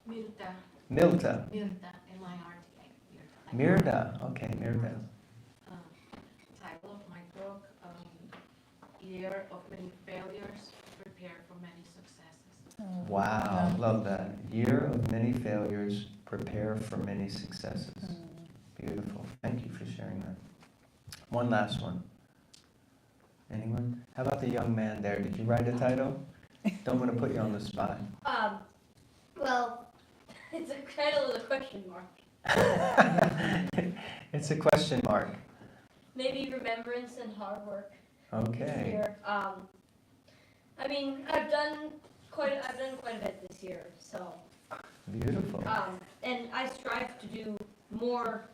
Mirta. Milta. Mirta, M-I-R-T-A. Mirda. Okay, Mirda. Title of my book, Year of Many Failures, Prepare for Many Successes. Wow, love that. Year of many failures, prepare for many successes. Beautiful. Thank you for sharing that. One last one. Anyone? How about the young man there? Did you write a title? Don't want to put you on the spot. Well, it's a title with a question mark. It's a question mark. Maybe remembrance and hard work. Okay. Here. I mean, I've done quite a bit this year, so. Beautiful. And I strive to do more.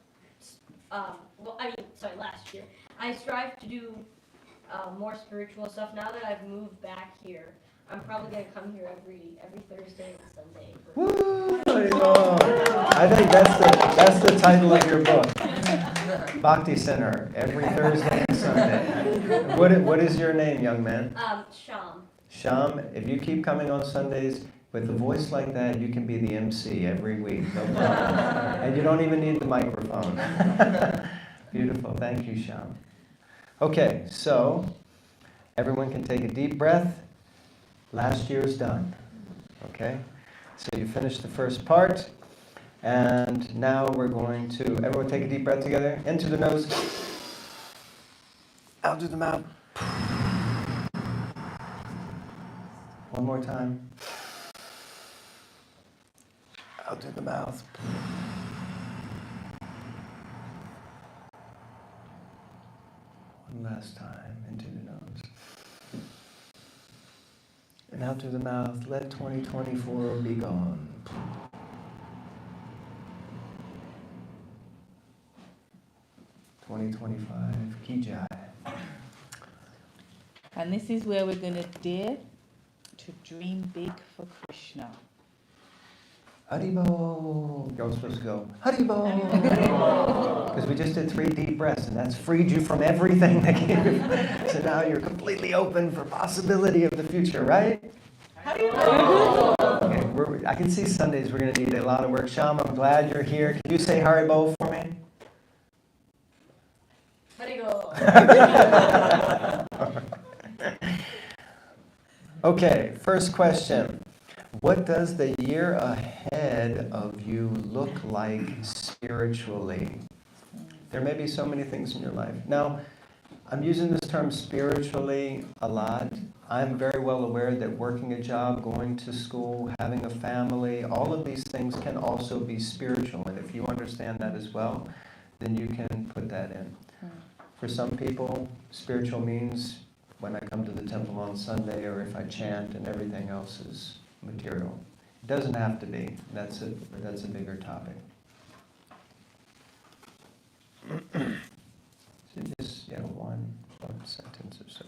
Last year I strive to do more spiritual stuff. Now that I've moved back here, I'm probably gonna come here every Thursday and Sunday. Woo! I think that's the title of your book. Bhakti Center, every Thursday and Sunday. What is your name, young man? Sham. Sham, if you keep coming on Sundays with a voice like that, you can be the MC every week, no problem. And you don't even need the microphone. Beautiful, thank you, Sham. Okay, so everyone can take a deep breath. Last year's done, okay? So you finished the first part, and now we're going to, everyone take a deep breath together, into the nose, out through the mouth. One more time. Out through the mouth. One last time, into the nose. And out through the mouth, let 2024 be gone. $2025, Ki Jai. And this is where we're going to dare to dream big for Krishna. Haribo. You're supposed to go, Haribo. Because we just did 3 deep breaths, and that's freed you from everything that came before. So now you're completely open for possibility of the future, right? Haribo. Okay, I can see Sundays we're going to need a lot of work. Sham, I'm glad you're here. Can you say Haribo for me? Okay, first question. What does the year ahead of you look like spiritually? There may be so many things in your life. Now, I'm using this term spiritually a lot. I'm very well aware that working a job, going to school, having a family, all of these things can also be spiritual. And if you understand that as well, then you can put that in. For some people, spiritual means when I come to the temple on Sunday, or if I chant, and everything else is material. It doesn't have to be. That's a bigger topic. So just, one sentence or so.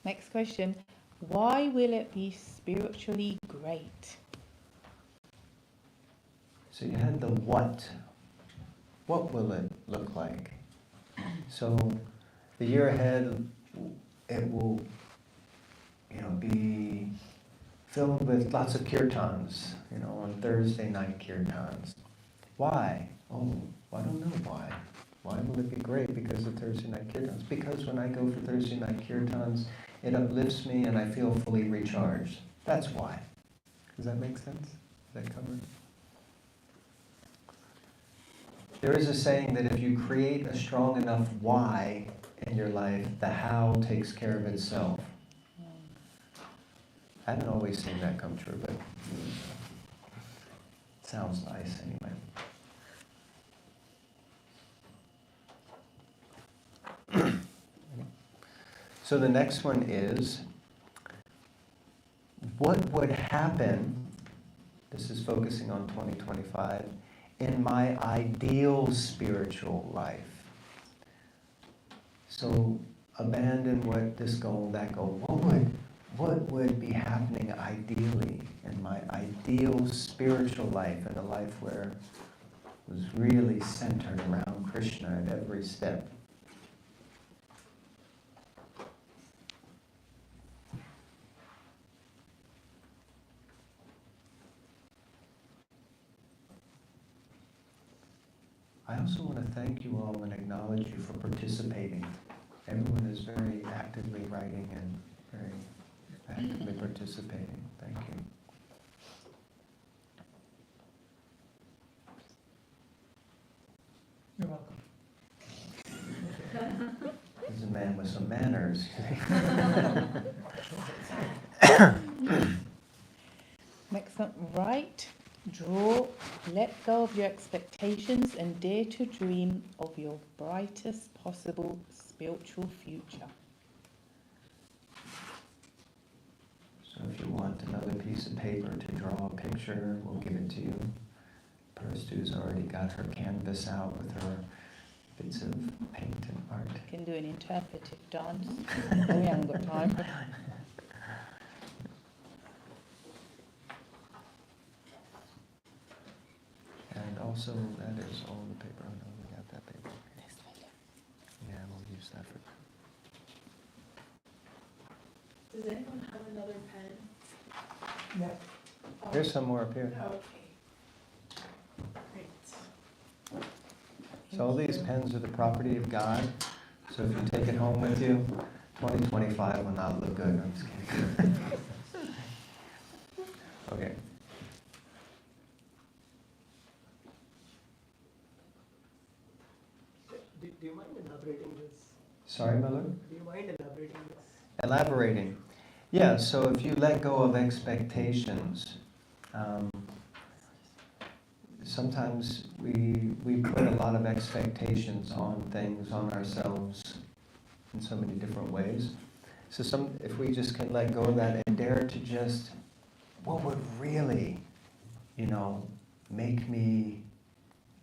Next question. Why will it be spiritually great? So you had the what. What will it look like? So the year ahead, it will, be filled with lots of kirtans, on Thursday night kirtans. Why? Oh, I don't know why. Why will it be great because of Thursday night kirtans? Because when I go for Thursday night kirtans, it uplifts me and I feel fully recharged. That's why. Does that make sense? Is that covered? There is a saying that if you create a strong enough why in your life, the how takes care of itself. I haven't always seen that come true, but it sounds nice anyway. So the next one is, what would happen, this is focusing on 2025, in my ideal spiritual life? So abandon this goal, that goal. What would be happening ideally in my ideal spiritual life, in a life where it was really centered around Krishna at every step? I also want to thank you all and acknowledge you for participating. Everyone is very actively writing and very actively participating. Thank you. You're welcome. He's a man with some manners. Next up, write, draw, let go of your expectations and dare to dream of your brightest possible spiritual future. So if you want another piece of paper to draw a picture, we'll give it to you. Perstu's already got her canvas out with her bits of paint and art. Can do an interpretive dance. We haven't got time. And also, that is all the paper. Oh no, we got that paper. Yeah, we'll use that for. Does anyone have another pen? Yeah. There's some more up here. Okay. Great. So all these pens are the property of God. So if you take it home with you, 2025 will not look good. I'm just kidding. Okay. Do you mind elaborating this? Sorry, Miller? Do you mind elaborating this? Elaborating. Yeah, so if you let go of expectations, sometimes we put a lot of expectations on things, on ourselves, in so many different ways. So if we just can let go of that and dare to just, what would really, make me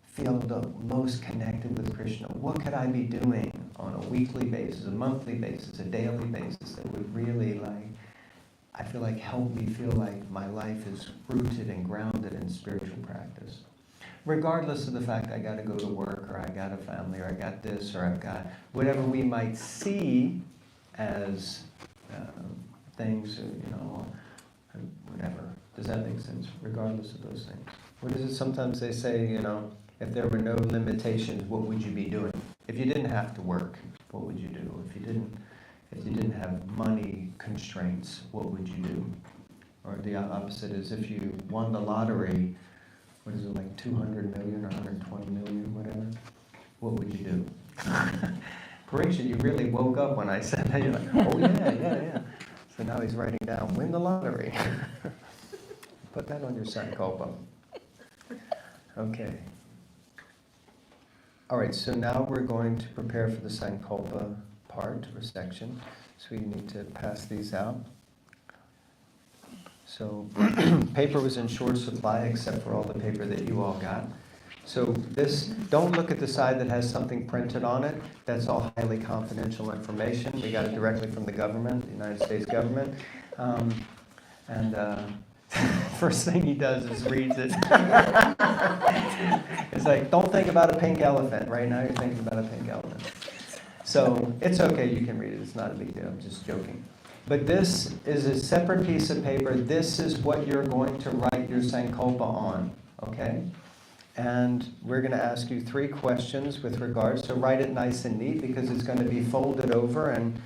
feel the most connected with Krishna? What could I be doing on a weekly basis, a monthly basis, a daily basis that would really I feel like help me feel like my life is rooted and grounded in spiritual practice? Regardless of the fact I got to go to work, or I got a family, or I got this, or I've got whatever we might see as things, whatever. Does that make sense? Regardless of those things. What is it? Sometimes they say, if there were no limitations, what would you be doing? If you didn't have to work, what would you do? If you didn't have money constraints, what would you do? Or the opposite is, if you won the lottery, what is it, like 200 million or 120 million, whatever, what would you do? Pariksha, you really woke up when I said that. You're like, oh yeah. So now he's writing down, win the lottery. Put that on your sankalpa. Okay. All right, so now we're going to prepare for the sankalpa part or section. So we need to pass these out. So paper was in short supply except for all the paper that you all got. So this, don't look at the side that has something printed on it. That's all highly confidential information. We got it directly from the government, the United States government. First thing he does is reads it. It's like, don't think about a pink elephant. Right now you're thinking about a pink elephant. So it's okay, you can read it. It's not a big deal. I'm just joking. But this is a separate piece of paper. This is what you're going to write your sankalpa on, okay? And we're going to ask you 3 questions with regards. So write it nice and neat because it's going to be folded over and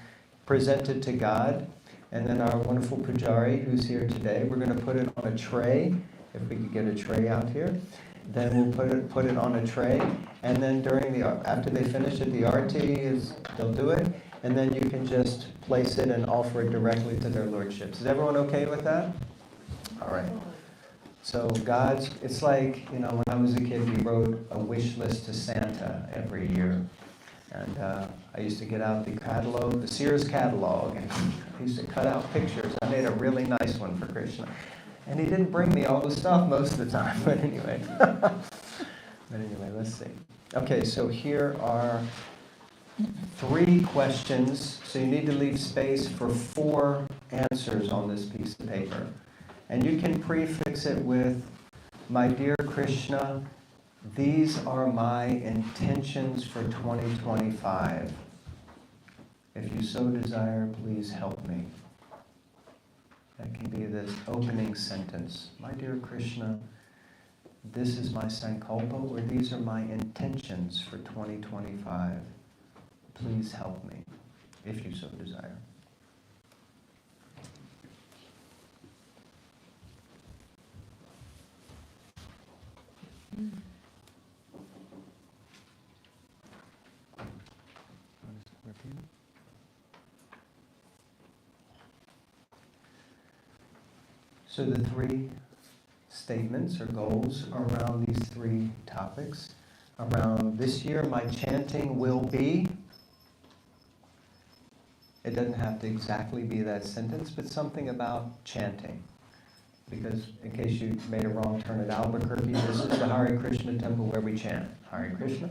presented to God. And then our wonderful Pujari, who's here today, we're going to put it on a tray. If we could get a tray out here. Then we'll put it on a tray. And then after they finish it, the arti they'll do it. And then you can just place it and offer it directly to their lordships. Is everyone okay with that? All right. So it's like, when I was a kid, we wrote a wish list to Santa every year. And I used to get out the catalog, the Sears catalog, and I used to cut out pictures. I made a really nice one for Krishna. And he didn't bring me all the stuff most of the time, but anyway. Let's see. Okay, so here are 3 questions. So you need to leave space for 4 answers on this piece of paper. And you can prefix it with, my dear Krishna, these are my intentions for 2025. If you so desire, please help me. That can be this opening sentence. My dear Krishna, this is my sankalpa, or these are my intentions for 2025. Please help me, if you so desire. So the 3 statements or goals are around these 3 topics. Around this year, my chanting will be. It doesn't have to exactly be that sentence, but something about chanting. Because in case you made a wrong turn at Albuquerque, this is the Hare Krishna temple where we chant Hare Krishna.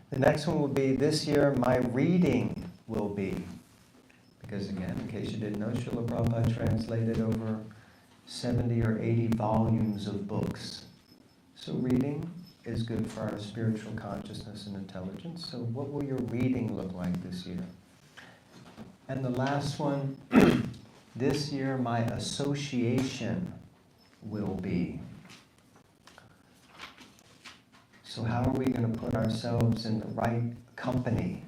The next one will be, this year my reading will be. Because again, in case you didn't know, Srila Prabhupada translated over 70 or 80 volumes of books. So reading is good for our spiritual consciousness and intelligence. So what will your reading look like this year? And the last one, this year my association will be. So how are we going to put ourselves in the right company?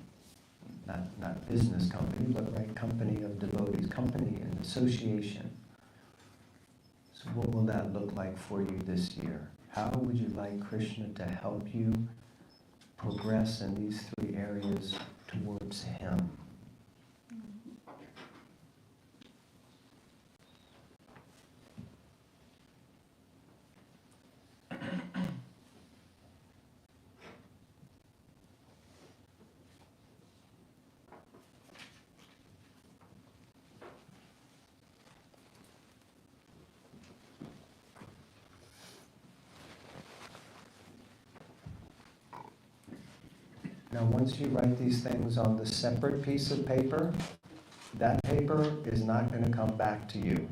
Not business company, but right company of devotees, company and association. So what will that look like for you this year? How would you like Krishna to help you progress in these 3 areas towards Him? Now, once you write these things on the separate piece of paper, that paper is not going to come back to you.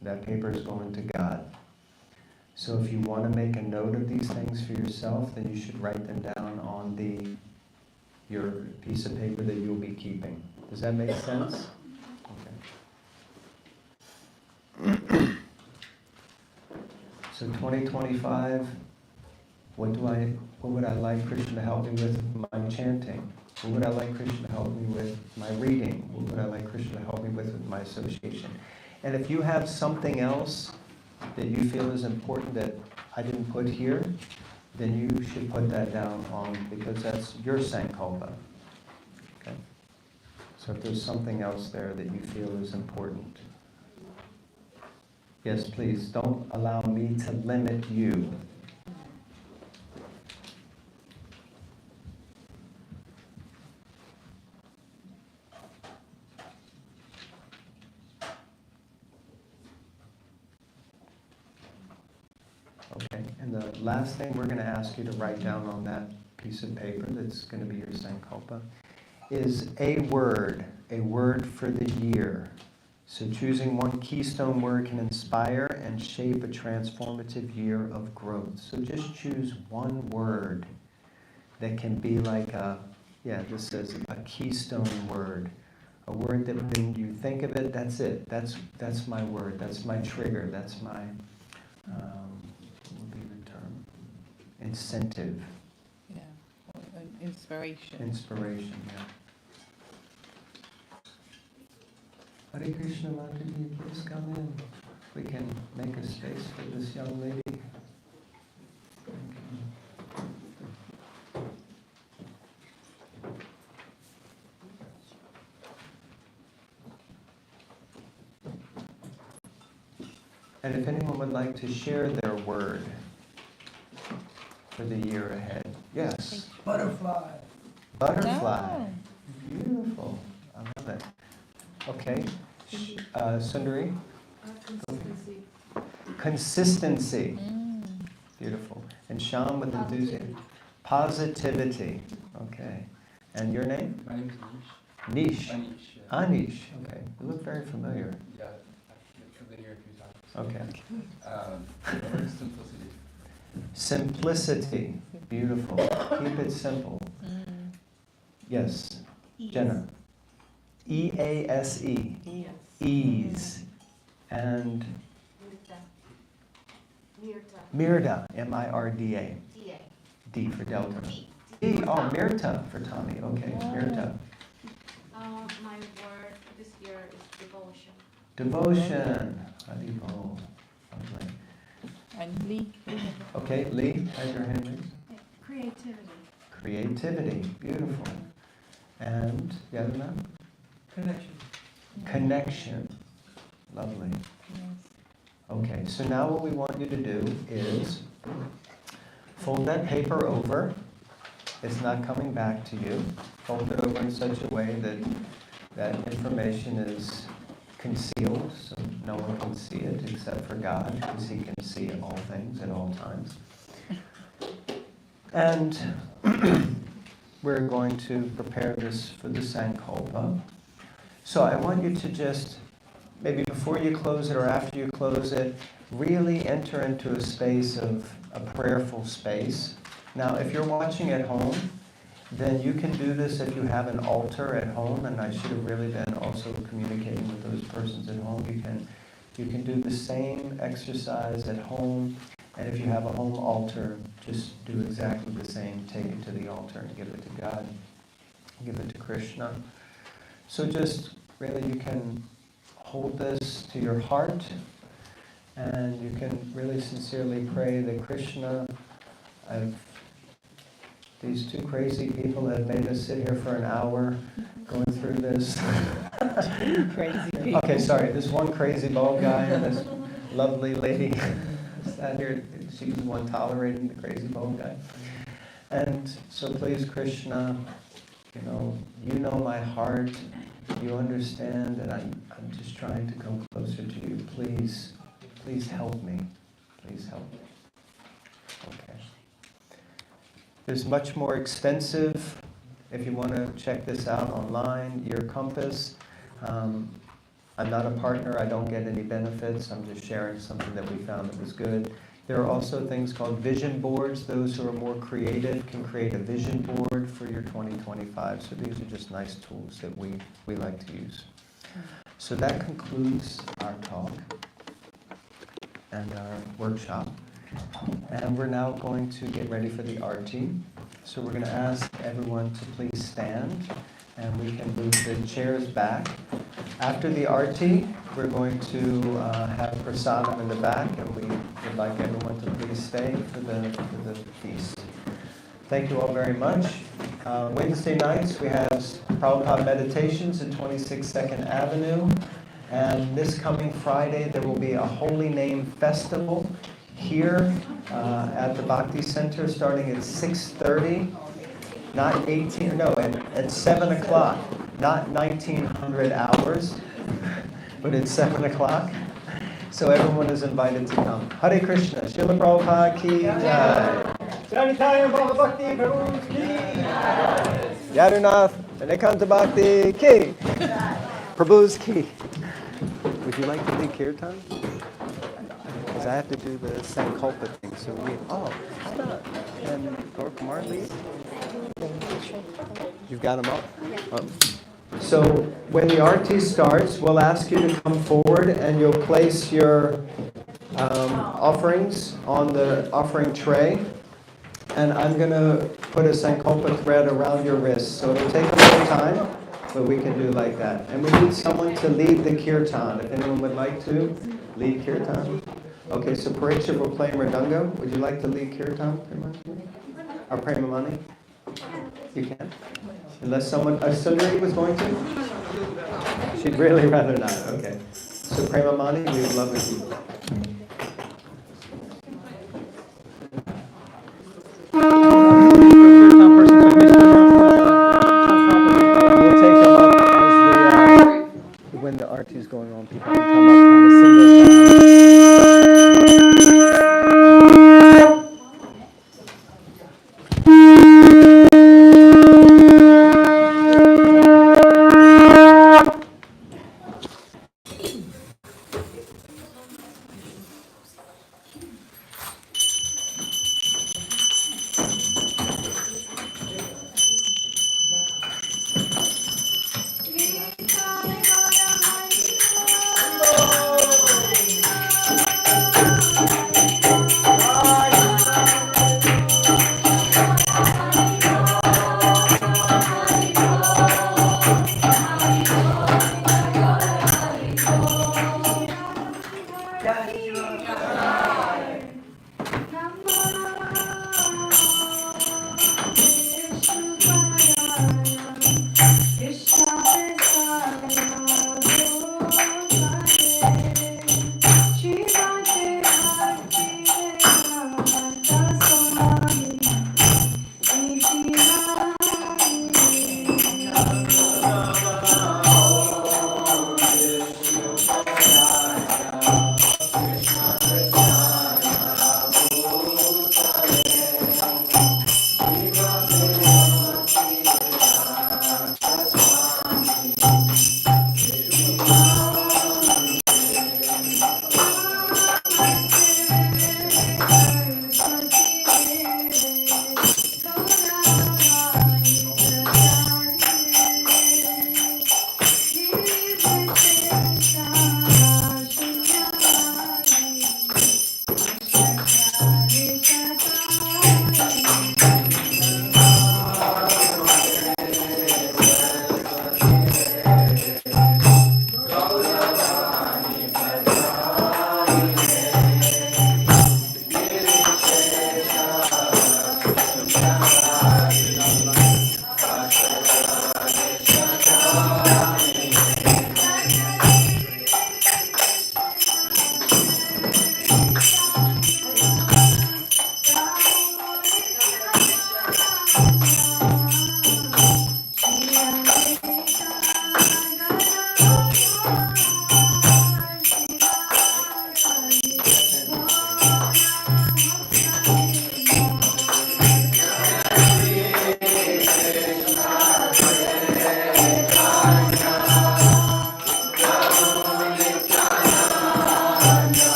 That paper is going to God. So if you want to make a note of these things for yourself, then you should write them down on your piece of paper that you'll be keeping. Does that make sense? Okay. So 2025, what would I like Krishna to help me with my chanting? What would I like Krishna to help me with my reading? What would I like Krishna to help me with my association? And if you have something else that you feel is important that I didn't put here, then you should put that down on, because that's your sankalpa. Okay? So if there's something else there that you feel is important. Yes, please, don't allow me to limit you. Okay, and the last thing we're going to ask you to write down on that piece of paper that's going to be your sankalpa is a word for the year. So choosing one keystone word can inspire and shape a transformative year of growth. So just choose one word that can be like this says a keystone word. A word that when you think of it, that's it. That's my word. That's my trigger. That's my, what would be the term? Incentive. Yeah, or an inspiration. Inspiration, yeah. Hare Krishna, Mataji, please come in. We can make a space for this young lady. And if anyone would like to share their word for the year ahead. Yes. Butterfly. Butterfly. No. Beautiful. I love it. Okay. Sundari? Consistency. Consistency. Beautiful. And Shyam with enthusiasm. Positivity. Okay. And your name? My name is Nish. Nish. Anish. Yeah. Anish. Okay. You look very familiar. Yeah, I've been here a few times. Okay. Simplicity. Simplicity. Beautiful. Keep it simple. Yes. Jenna. E-A-S-E. Yes. Ease. And Mirta. Mirda. M-I-R-D-A. D-A. D for Delta. D. D. Oh, Mirta for Tommy. Okay. Mirta. My word this year is devotion. Devotion. Haribo. Lovely. And Lee. Okay, Lee, has your hand raised. Creativity. Creativity. Beautiful. And the other man? Connection. Connection. Lovely. Okay, so now what we want you to do is fold that paper over. It's not coming back to you. Fold it over in such a way that that information is concealed, so no one can see it except for God, because He can see all things at all times. And we're going to prepare this for the Sankalpa. So I want you to just, maybe before you close it or after you close it, really enter into a space of a prayerful space. Now, if you're watching at home, then you can do this if you have an altar at home, and I should have really been also communicating with those persons at home. You can do the same exercise at home, and if you have a home altar, just do exactly the same. Take it to the altar and give it to God. Give it to Krishna. So just really you can hold this to your heart, and you can really sincerely pray that Krishna, these two crazy people that made us sit here for an hour going through this. Crazy people. Okay, sorry, this one crazy bald guy and this lovely lady sat here. She's the one tolerating the crazy bald guy. And so please, Krishna, you know my heart. You understand that I'm just trying to come closer to you. Please help me. Please help me. Okay. There's much more expensive, if you want to check this out online, Your Compass. I'm not a partner, I don't get any benefits, I'm just sharing something that we found that was good. There are also things called vision boards. Those who are more creative can create a vision board for your 2025. So these are just nice tools that we like to use. So that concludes our talk. and our workshop. And we're now going to get ready for the arti. So we're going to ask everyone to please stand, and we can move the chairs back. After the arti, we're going to have prasadam in the back, and we would like everyone to please stay for the feast. Thank you all very much. Wednesday nights we have Prabhupada Meditations at 26 2nd Avenue. And this coming Friday there will be a Holy Name Festival here at the Bhakti Center starting at 6:30. Not 18, no, at 7 o'clock. Not 1900 hours, but it's 7 o'clock. So everyone is invited to come. Hare Krishna. Srila Prabhupada ki Jai. Jai Nitai and Bhava Bhakti Prabhu's ki. Yadunath and Ekanta Bhakti ki. Prabhu's ki. Would you like to lead kirtan? Because I have to do the Sankalpa thing. So how about Gaur Kumar lead? You've got them all? Oh. So when the arti starts, we'll ask you to come forward and you'll place your offerings on the offering tray. And I'm going to put a Sankalpa thread around your wrist. So it'll take a little time, but we can do like that. And we need someone to lead the kirtan. If anyone would like to lead kirtan. Okay, so Pariksha will play Mridanga. Would you like to lead kirtan, or Premamani? You can? Unless someone, Sundari was going to? She'd really rather not, okay. So Premamani, we would love if you. We'll take them up as when the arti is going on, people can come up kind of single file.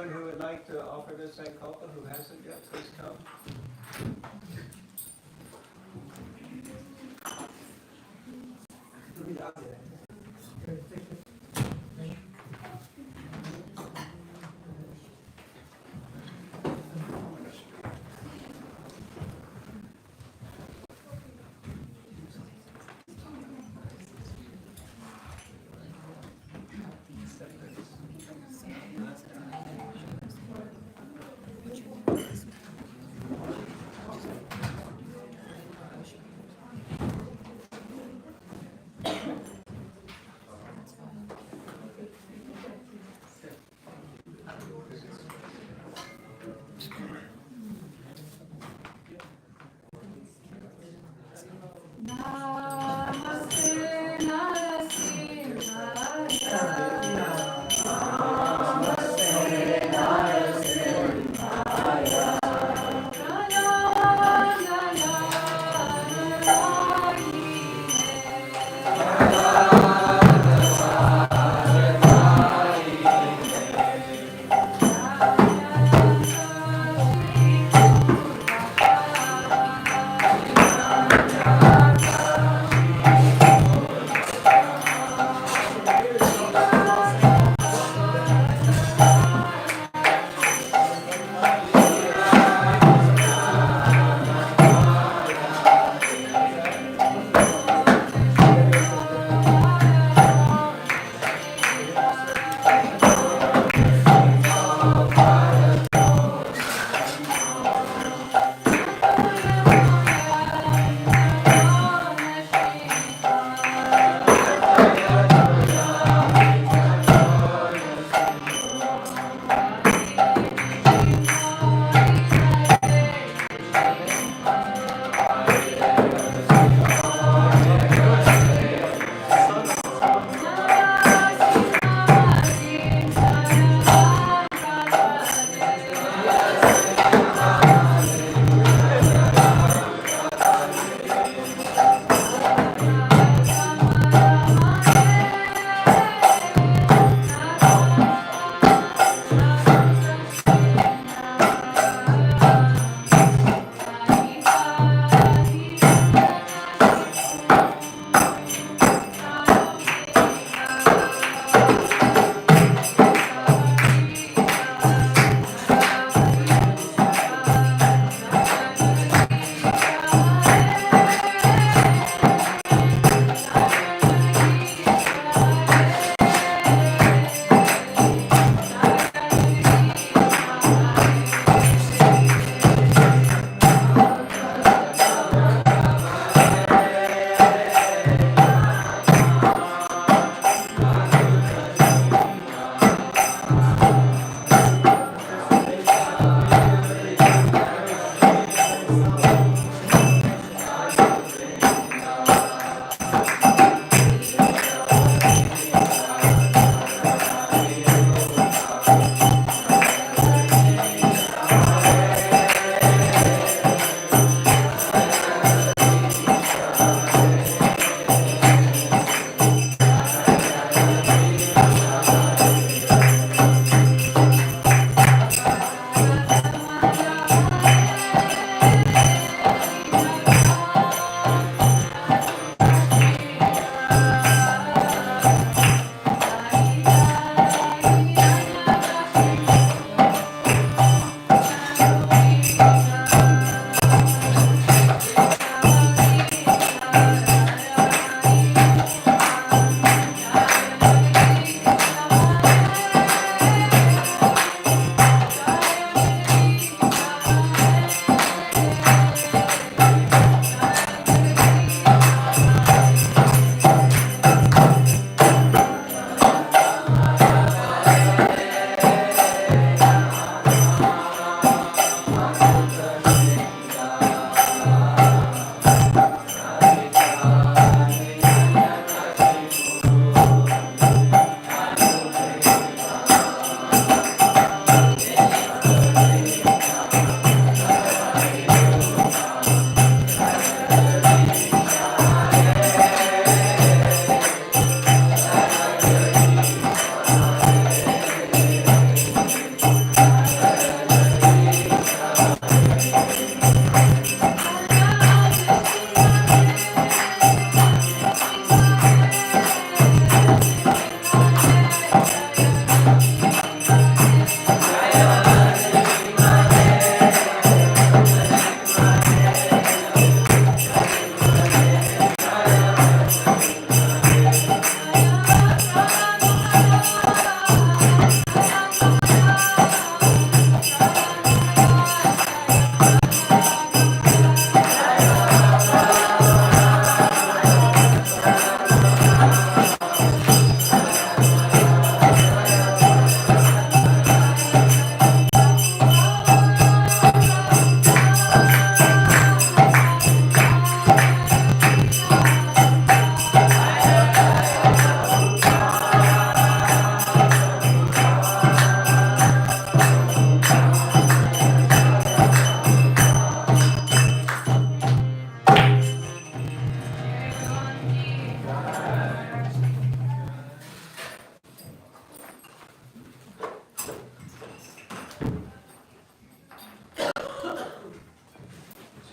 anyone who would like to offer the Sankalpa who hasn't yet, please come.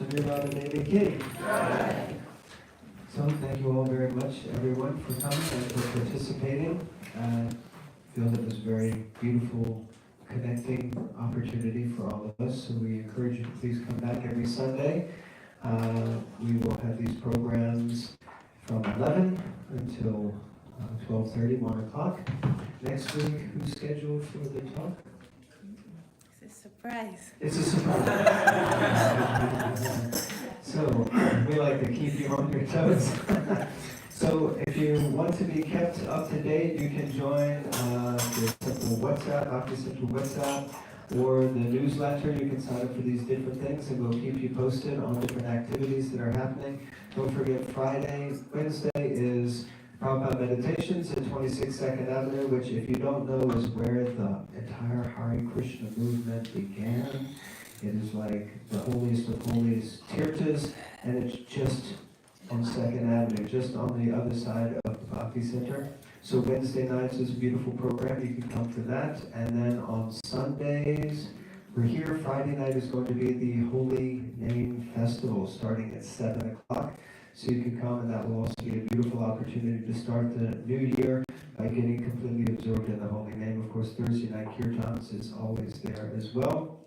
Sri Radha Devi Ki. So thank you all very much, everyone, for coming and for participating. I feel that it was a very beautiful connecting opportunity for all of us. So we encourage you to please come back every Sunday. We will have these programs from 11 until 12:30, 1 o'clock. Next week, who's scheduled for the talk? It's a surprise. It's a surprise. So we like to keep you on your toes. So if you want to be kept up to date, you can join the simple WhatsApp, Bhakti Central WhatsApp, or the newsletter. You can sign up for these different things, and we'll keep you posted on different activities that are happening. Don't forget, Wednesday is Prabhupada Meditations at 26 2nd Avenue, which, if you don't know, is where the entire Hare Krishna movement began. It is like the holiest of holies, Tirthas, and it's just on 2nd Avenue, just on the other side of the Bhakti Center. So Wednesday nights is a beautiful program. You can come for that. And then on Sundays, we're here. Friday night is going to be the Holy Name Festival, starting at 7 o'clock. So you can come, and that will also be a beautiful opportunity to start the new year by getting completely absorbed in the Holy Name. Of course, Thursday night Kirtans is always there as well.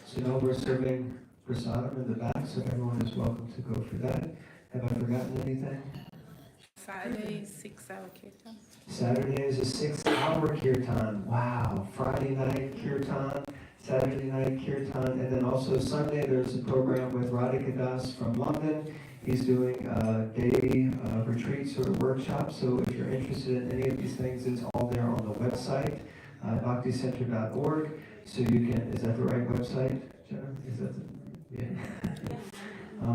So now we're serving prasadam in the back, so everyone is welcome to go for that. Have I forgotten anything? Saturday is 6-hour kirtan. Saturday is a 6-hour kirtan. Wow. Friday night kirtan, Saturday night kirtan, and then also Sunday there's a program with Radhika Das from London. He's doing a day retreat sort of workshop. So if you're interested in any of these things, it's all there on the website, bhakticenter.org. So you can, is that the right website, Jenna? Is that the, yeah.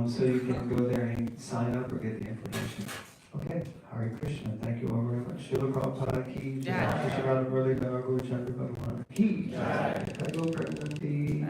So you can go there and sign up or get the information. Okay, Hare Krishna. Thank you all very much. Srila Prabhupada ki jai. Shri Radha Murli Gaur Chandra Bhagavan ki jai. Jai Go Pranati.